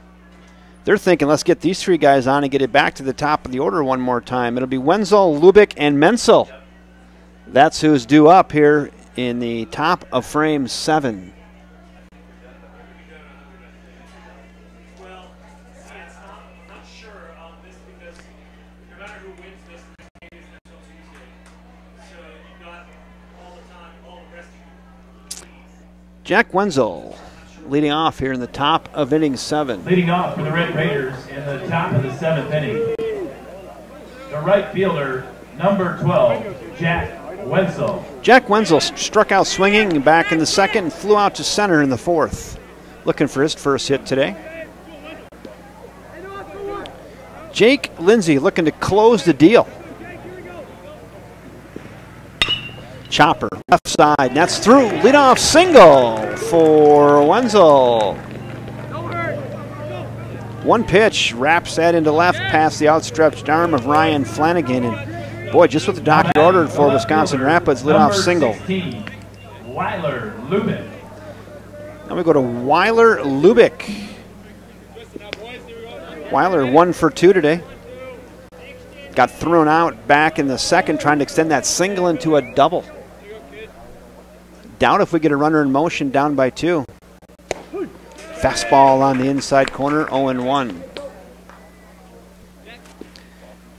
They're thinking, let's get these 3 guys on and get it back to the top of the order one more time. It'll be Wenzel, Lubick, and Menzel. That's who's due up here in the top of frame 7. Jack Wenzel leading off here in the top of inning 7. Leading off for the Red Raiders in the top of the 7th inning, the right fielder, number 12, Jack Wenzel. Jack Wenzel struck out swinging back in the 2nd and flew out to center in the 4th. Looking for his first hit today. Jake Lindsay looking to close the deal. Chopper, left side, and that's through. Leadoff single for Wenzel. One pitch, wraps that into left past the outstretched arm of Ryan Flanagan. And boy, just what the doctor ordered for Wisconsin Rapids, leadoff single. 16, Weiler Lubick. Now we go to Weiler Lubick. Weiler 1 for 2 today. Got thrown out back in the 2nd, trying to extend that single into a double. Doubt if we get a runner in motion down by 2. Fastball on the inside corner, 0-1.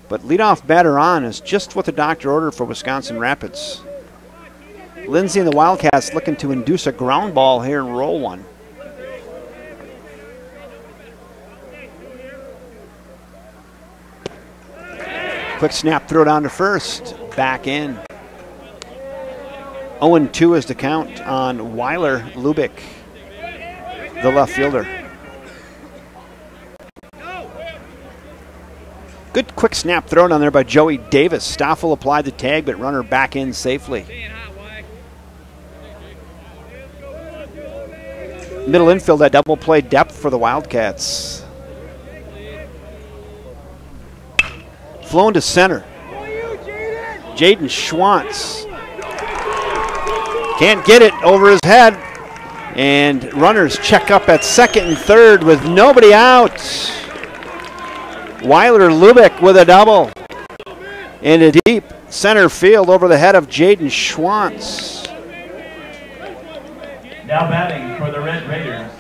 But leadoff batter on is just what the doctor ordered for Wisconsin Rapids. Lindsay and the Wildcats looking to induce a ground ball here and roll one. Quick snap, throw down to first, back in. 0-2 is the count on Weiler Lubick, the left fielder. Good quick snap throw down there by Joey Davis. Stoffel applied the tag, but runner back in safely. Middle infield, that double play depth for the Wildcats. Flown to center. Jaden Schwantz can't get it over his head. And runners check up at 2nd and 3rd with nobody out. Weiler Lubick with a double. In a deep center field over the head of Jaden Schwantz. Now batting for the Red Raiders,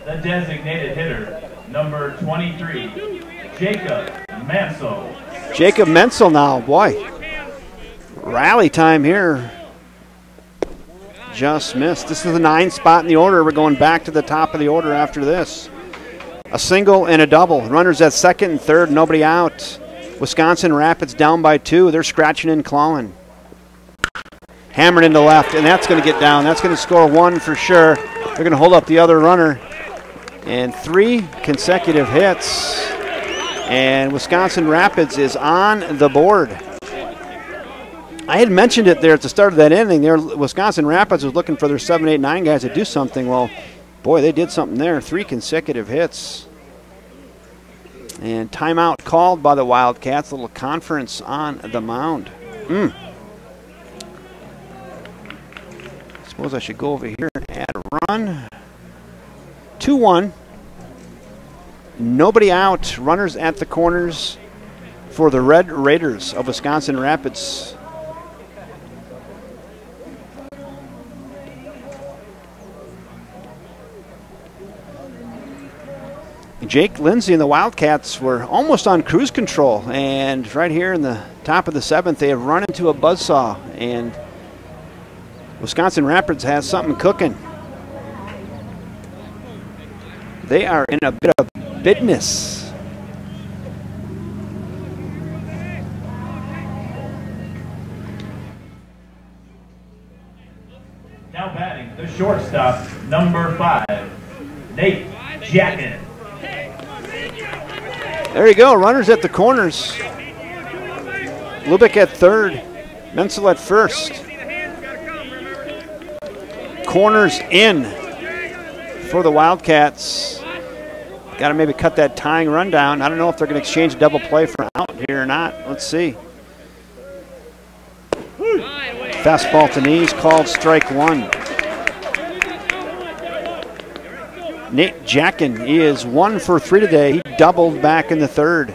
the designated hitter, number 23, Jacob Mansell. Jacob Menzel now, boy. Rally time here. Just missed. This is the 9th spot in the order. We're going back to the top of the order after this. A single and a double. Runners at 2nd and 3rd, nobody out. Wisconsin Rapids down by 2. They're scratching and clawing. Hammered into left, and that's going to get down. That's going to score 1 for sure. They're going to hold up the other runner. And 3 consecutive hits. And Wisconsin Rapids is on the board. I had mentioned it there at the start of that inning. There, Wisconsin Rapids was looking for their 7, 8, 9 guys to do something. Well, boy, they did something there. 3 consecutive hits. And timeout called by the Wildcats. A little conference on the mound. I suppose I should go over here and add a run. 2-1. Nobody out. Runners at the corners for the Red Raiders of Wisconsin Rapids. Jake Lindsay and the Wildcats were almost on cruise control, and right here in the top of the 7th, they have run into a buzzsaw, and Wisconsin Rapids has something cooking. They are in a bit of business. Now batting, the shortstop, number 5, Nate Jacken. There you go, runners at the corners. Lubick at 3rd, Menzel at 1st. Corners in for the Wildcats. Got to maybe cut that tying run down. I don't know if they're going to exchange a double play for out here or not. Let's see. Fastball to knees, called strike 1. Nate Jacken is 1 for 3 today. He doubled back in the 3rd.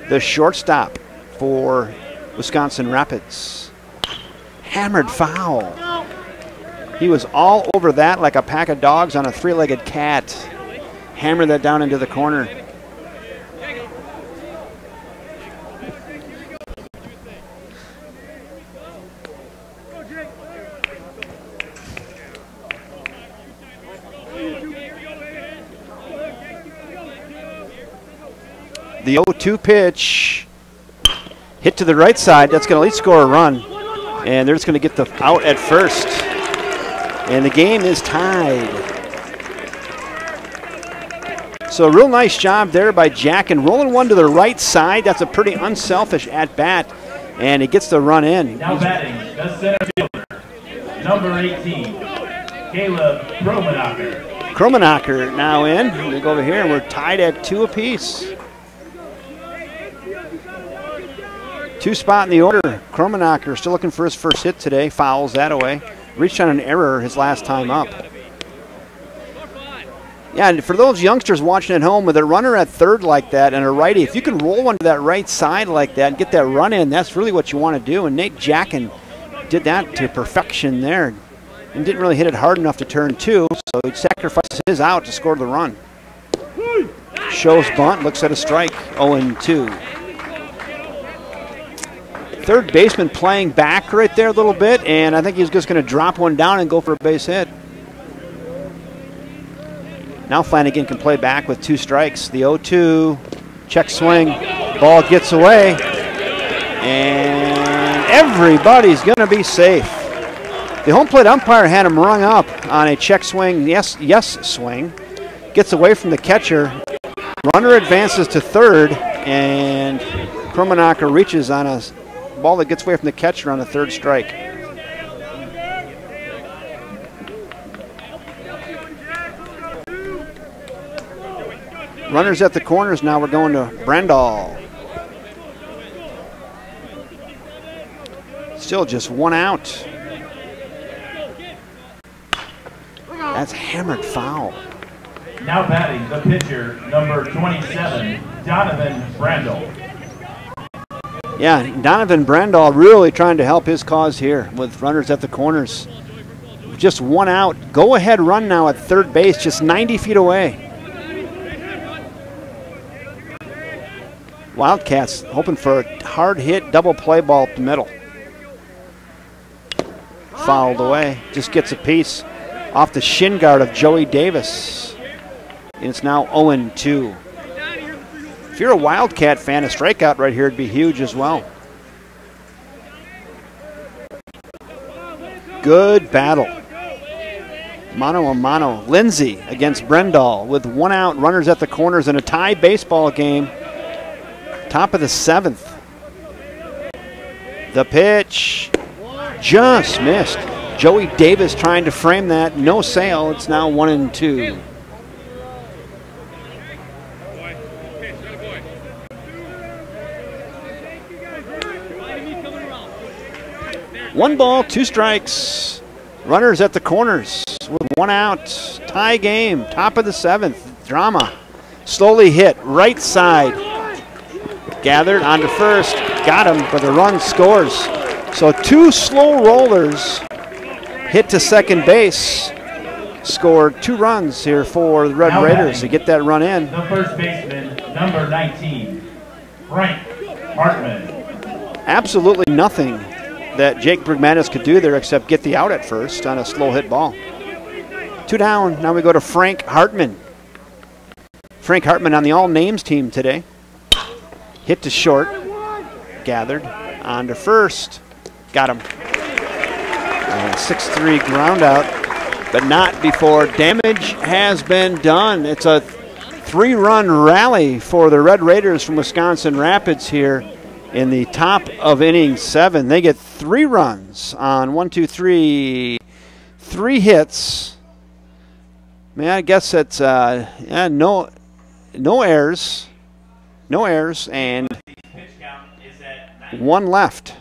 The shortstop for Wisconsin Rapids. Hammered foul. He was all over that like a pack of dogs on a 3-legged cat. Hammered that down into the corner. The 0-2 pitch. Hit to the right side. That's going to at least score a run. And they're just going to get the out at first. And the game is tied. So a real nice job there by Jack, and rolling one to the right side. That's a pretty unselfish at-bat, and he gets the run in. Now batting, the center fielder, number 18, Caleb Krummenacker. Krummenacker now in. We go over here, and we're tied at 2 apiece. 2 spot in the order. Krummenacker still looking for his first hit today. Fouls that away. Reached on an error his last time up. Yeah, and for those youngsters watching at home with a runner at third like that and a righty, if you can roll one to that right side like that and get that run in, that's really what you want to do. And Nate Jackin did that to perfection there and didn't really hit it hard enough to turn 2, so he sacrificed his out to score the run. Shows bunt, looks at a strike, 0-2. Third baseman playing back right there a little bit, and I think he's just going to drop one down and go for a base hit. Now Flanagan can play back with 2 strikes. The 0-2, check swing, ball gets away, and everybody's going to be safe. The home plate umpire had him rung up on a check swing, yes swing. Gets away from the catcher. Runner advances to third, and Krummenacker reaches on a ball that gets away from the catcher on a 3rd strike. Runners at the corners now. We're going to Rendell. Still just 1 out. That's hammered foul. Now batting, the pitcher, number 27, Donovan Rendell. Yeah, Donovan Rendell really trying to help his cause here with runners at the corners. Just 1 out. Go ahead run now at third base, just 90 feet away. Wildcats hoping for a hard hit double play ball up the middle. Fouled away. Just gets a piece off the shin guard of Joey Davis. And it's now 0-2. If you're a Wildcat fan, a strikeout right here would be huge as well. Good battle. Mano a mano. Lindsay against Rendell with 1 out, runners at the corners in a tie baseball game. Top of the 7th. The pitch just missed. Joey Davis trying to frame that. No sale. It's now 1-2. One ball, 2 strikes. Runners at the corners with 1 out. Tie game. Top of the 7th. Drama. Slowly hit. Right side. Gathered onto first, got him, but the run scores. So 2 slow rollers hit to second base, scored 2 runs here for the Red Raiders to get that run in. The first baseman, number 19, Frank Hartman. Absolutely nothing that Jake Brigmanis could do there except get the out at first on a slow hit ball. 2 down, now we go to Frank Hartman. Frank Hartman on the all names team today. Hit to short, gathered, on to first, got him. 6-3 ground out, but not before damage has been done. It's a 3-run rally for the Red Raiders from Wisconsin Rapids here in the top of inning 7. They get 3 runs on 3 hits. Man, I guess it's no errors. No errors, and 1 left.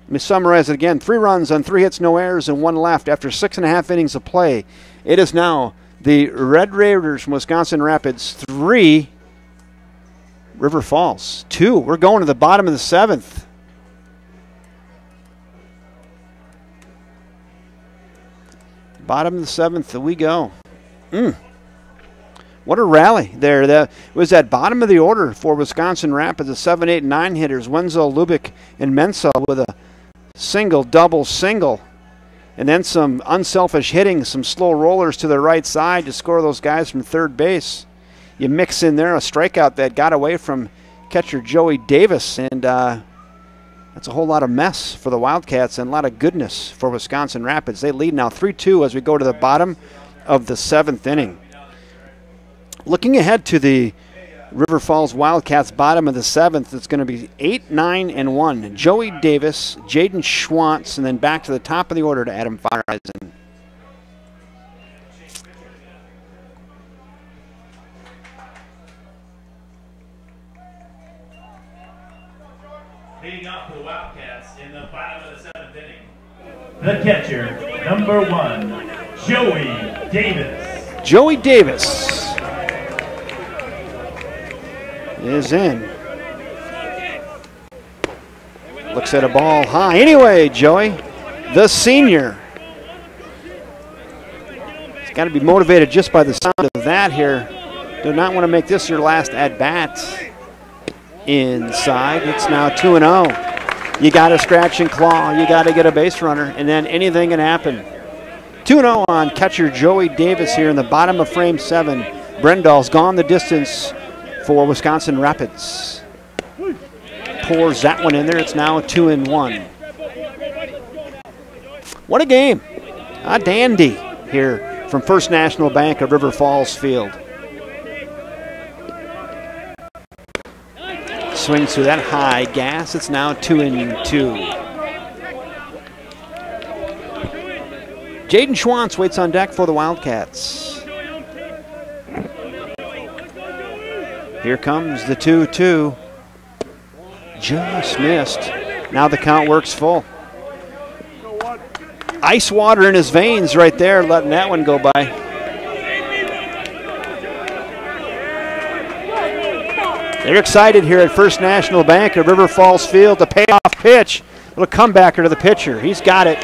Let me summarize it again. 3 runs on 3 hits, no errors, and 1 left after 6.5 innings of play. It is now the Red Raiders from Wisconsin Rapids 3, River Falls 2. We're going to the bottom of the 7th. Bottom of the 7th, we go. What a rally there. That was at bottom of the order for Wisconsin Rapids, the 7, 8, 9 hitters. Wenzel, Lubick, and Menzel with a single, double, single. And then some unselfish hitting, some slow rollers to the right side to score those guys from third base. you mix in there a strikeout that got away from catcher Joey Davis, and that's a whole lot of mess for the Wildcats and a lot of goodness for Wisconsin Rapids. They lead now 3-2 as we go to the bottom of the 7th inning. Looking ahead to the River Falls Wildcats bottom of the 7th, it's going to be 8, 9, and 1. Joey Davis, Jaden Schwantz, and then back to the top of the order to Adam Feiereisen. Leading off for the Wildcats in the bottom of the 7th inning, the catcher, number 1, Joey Davis. Joey Davis is in. Looks at a ball high. Anyway, Joey, the senior. He's got to be motivated just by the sound of that here. Do not want to make this your last at-bat. Inside, it's now 2-0. You got to scratch and claw. You got to get a base runner, and then anything can happen. 2-0 on catcher Joey Davis here in the bottom of frame 7. Brendall's gone the distance for Wisconsin Rapids. Pours that one in there. It's now 2-1. What a game. A dandy here from First National Bank of River Falls Field. Swings through that high gas. It's now 2-2. Jaden Schwantz waits on deck for the Wildcats. Here comes the 2-2. Just missed. Now the count works full. Ice water in his veins right there, letting that one go by. They're excited here at First National Bank at River Falls Field. The payoff pitch. Little comebacker to the pitcher. He's got it.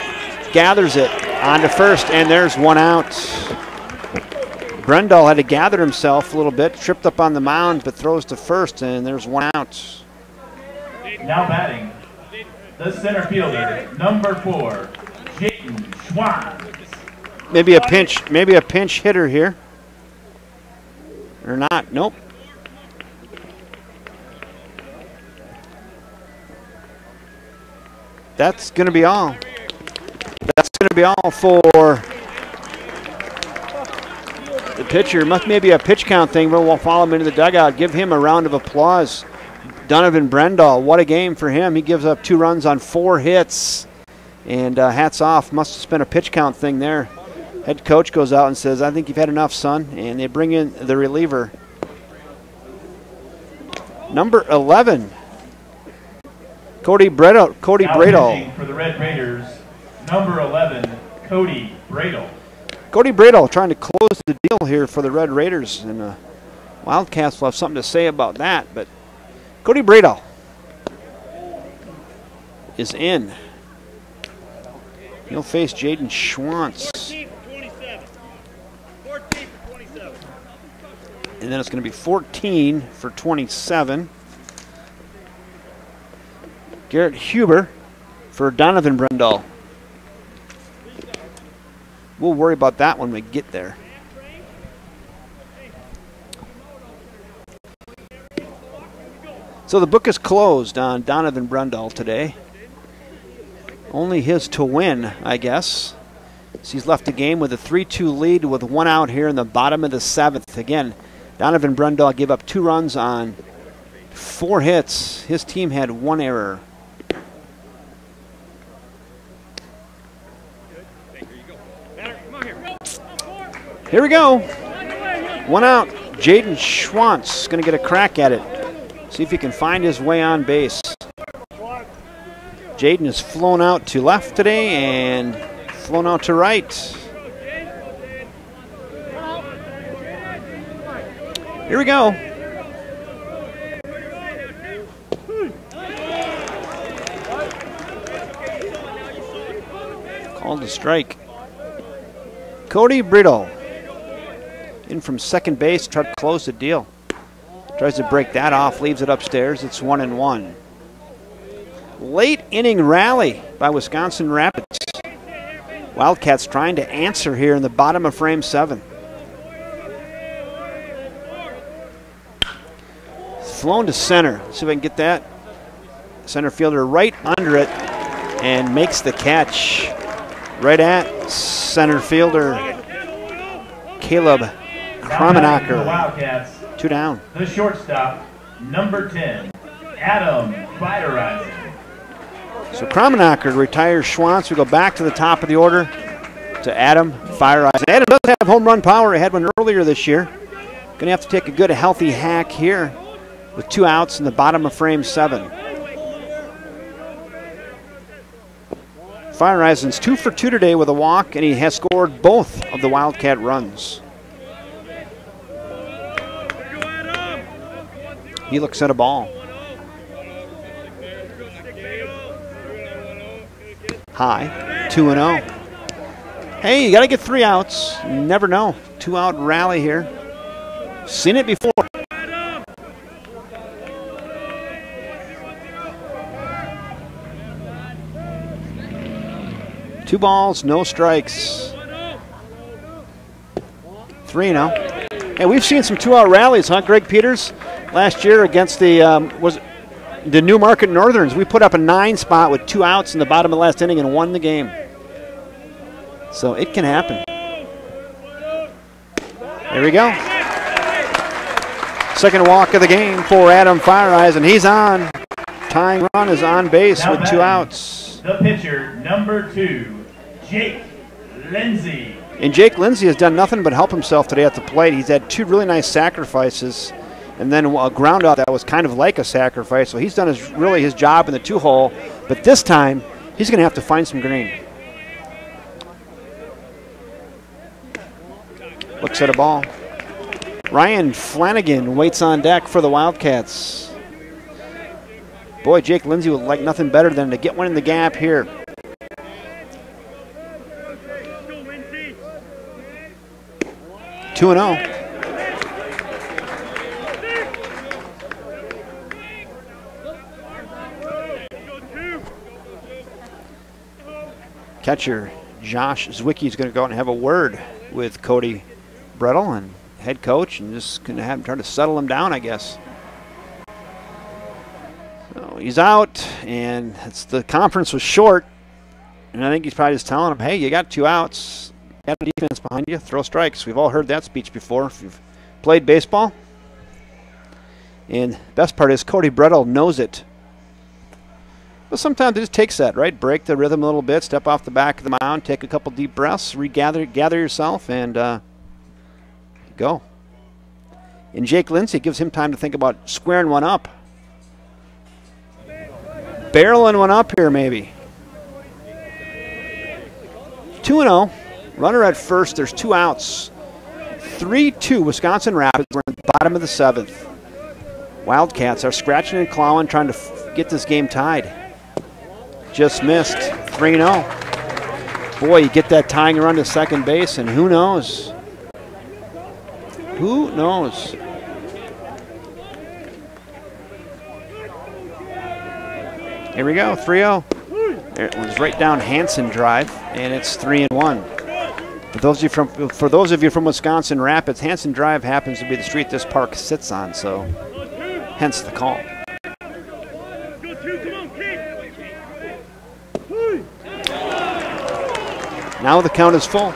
Gathers it on to first, and there's one out. Rendell had to gather himself a little bit. Tripped up on the mound, but throws to first, and there's one out. Now batting, the center fielder, number 4, Jaden Schwantz. Maybe a pinch hitter here. Or not. Nope. That's going to be all. That's going to be all for the pitcher. Maybe a pitch count thing, but we'll follow him into the dugout. Give him a round of applause. Donovan Rendell, what a game for him. He gives up 2 runs on 4 hits. And hats off. Must have been a pitch count thing there. Head coach goes out and says, I think you've had enough, son. And they bring in the reliever. Number 11. Cody Bradle. For the Red Raiders, number 11, Cody Bradle. Cody Bradle trying to close the deal here for the Red Raiders, and Wildcats will have something to say about that. But Cody Bradle is in. He'll face Jaden Schwantz. And then it's going to be 14 for 27. Garrett Huber for Donovan Rendell. We'll worry about that when we get there. So the book is closed on Donovan Rendell today. Only his to win, I guess. So he's left the game with a 3-2 lead with 1 out here in the bottom of the 7th. Again, Donovan Rendell gave up 2 runs on 4 hits. His team had 1 error. Here we go. 1 out. Jaden Schwantz going to get a crack at it. See if he can find his way on base. Jaden has flown out to left today and flown out to right. Here we go. Called a strike. Cody Bradle in from second base, try to close the deal. Tries to break that off, leaves it upstairs. It's 1-1. Late inning rally by Wisconsin Rapids. Wildcats trying to answer here in the bottom of frame 7. flown to center. Let's see if I can get that. Center fielder right under it and makes the catch right at center fielder Caleb Krummenacker. Wildcats. 2 down. The shortstop, number 10, Adam Feiereisen. So Krummenacker retires Schwantz. We go back to the top of the order to Adam Feiereisen. Adam does have home run power. He had one earlier this year. Going to have to take a good, healthy hack here with 2 outs in the bottom of frame 7. Feiereisen's 2 for 2 today with a walk, and he has scored both of the Wildcat runs. He looks at a ball. High, 2-0. Hey, you got to get 3 outs. You never know. 2-out rally here. Seen it before. Two balls, no strikes. 3-0. Hey, we've seen some 2-out rallies, huh, Greg Peters? Last year against the the Newmarket Northerns, we put up a 9 spot with 2 outs in the bottom of the last inning and won the game. So it can happen. There we go. Second walk of the game for Adam Feiereisen. He's on. Tying run is on base Now with 2 outs. The pitcher, number 2, Jake Lindsay. And Jake Lindsay has done nothing but help himself today at the plate. He's had 2 really nice sacrifices, and then a ground out that was kind of like a sacrifice. So he's done his job in the 2-hole, but this time he's going to have to find some green. Looks at a ball. Ryan Flanagan waits on deck for the Wildcats. Boy, Jake Lindsay would like nothing better than to get one in the gap here. Two and 0. Catcher Josh Zwicky is going to go out and have a word with Cody Brettel and head coach, and just going to have him try to settle him down, I guess. So he's out, and the conference was short, and I think he's probably just telling him, hey, you got 2 outs. You got a defense behind you. Throw strikes. We've all heard that speech before if you've played baseball. And the best part is Cody Brettel knows it. But sometimes it just takes that, right? Break the rhythm a little bit, step off the back of the mound, take a couple deep breaths, gather yourself, and go. And Jake Lindsay gives him time to think about squaring one up. Barreling one up here, maybe. 2-0. Runner at first. There's 2 outs. 3-2 Wisconsin Rapids. We're in the bottom of the 7th. Wildcats are scratching and clawing, trying to get this game tied. Just missed. 3-0. Boy, you get that tying run to second base, and who knows? Who knows? Here we go, 3-0. There it was right down Hanson Drive, and it's 3-1. For those of you from Wisconsin Rapids, Hanson Drive happens to be the street this park sits on, so hence the call. Now the count is full.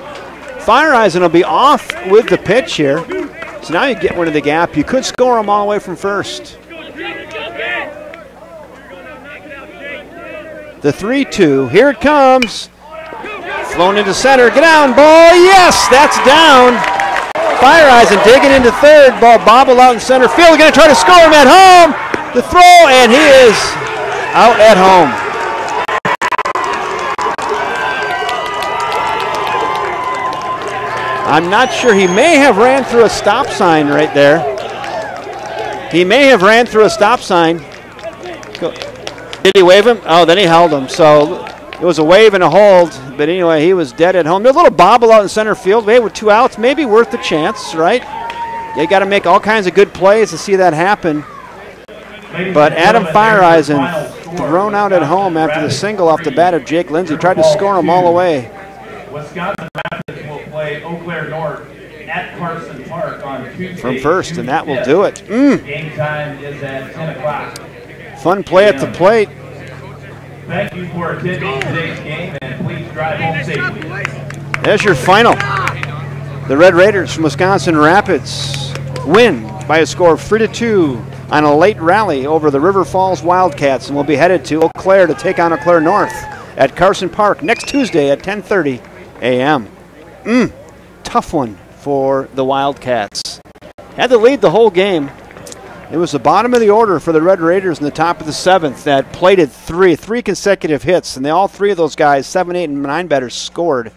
Feiereisen will be off with the pitch here. So now you get one in the gap. You could score them all the way from first. The 3-2. Here it comes. Flown into center. Get down, ball. Yes, that's down. Feiereisen digging into third. Ball bobbled out in center field. Going to try to score him at home. The throw, and he is out at home. I'm not sure. He may have ran through a stop sign right there. He may have ran through a stop sign. Did he wave him? Oh, then he held him. So it was a wave and a hold. But anyway, he was dead at home. There's a little bobble out in center field. Hey, with 2 outs, maybe worth the chance, right? You got to make all kinds of good plays to see that happen. But Adam Feiereisen thrown out at home after the single off the bat of Jake Lindsay. Tried to score him all the way. Wisconsin Rapids will play Eau Claire North at Carson Park on Tuesday. From first, and that will do it. Game time is at 10 o'clock. Fun play at the plate. Thank you for attending today's game, and please drive home safely. There's your final. The Red Raiders from Wisconsin Rapids win by a score of 3-2 on a late rally over the River Falls Wildcats, and will be headed to Eau Claire to take on Eau Claire North at Carson Park next Tuesday at 10:30 a.m. Tough one for the Wildcats. Had to lead the whole game. It was the bottom of the order for the Red Raiders in the top of the 7th that plated three consecutive hits, and all three of those guys, 7, 8, and 9 batters, scored.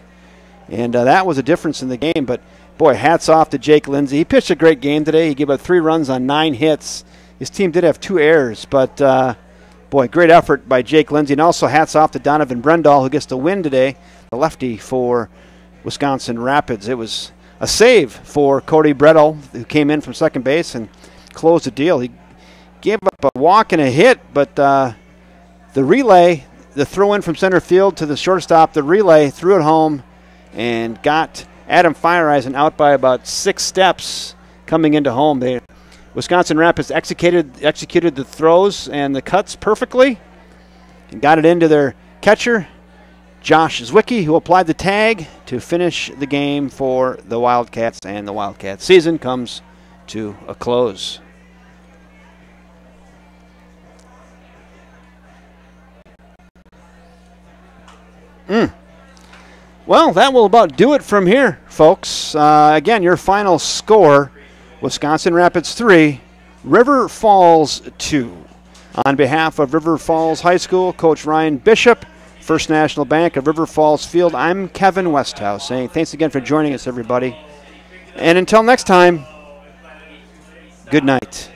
And that was a difference in the game. But, boy, hats off to Jake Lindsay. He pitched a great game today. He gave up 3 runs on 9 hits. His team did have 2 errors, but, boy, great effort by Jake Lindsay. And also hats off to Donovan Rendell, who gets the win today, the lefty for Wisconsin Rapids. It was a save for Cody Brettel, who came in from second base and closed the deal. He gave up a walk and a hit, but the relay, the throw-in from center field to the shortstop, the relay threw it home and got Adam Fireeisen out by about 6 steps coming into home. Wisconsin Rapids executed the throws and the cuts perfectly and got it into their catcher, Josh Zwicky, who applied the tag to finish the game for the Wildcats, and the Wildcats season comes to a close. Well, that will about do it from here, folks. Again, your final score, Wisconsin Rapids 3, River Falls 2. On behalf of River Falls High School, Coach Ryan Bishop, First National Bank of River Falls Field, I'm Kevin Westhouse saying thanks again for joining us, everybody. And until next time, good night.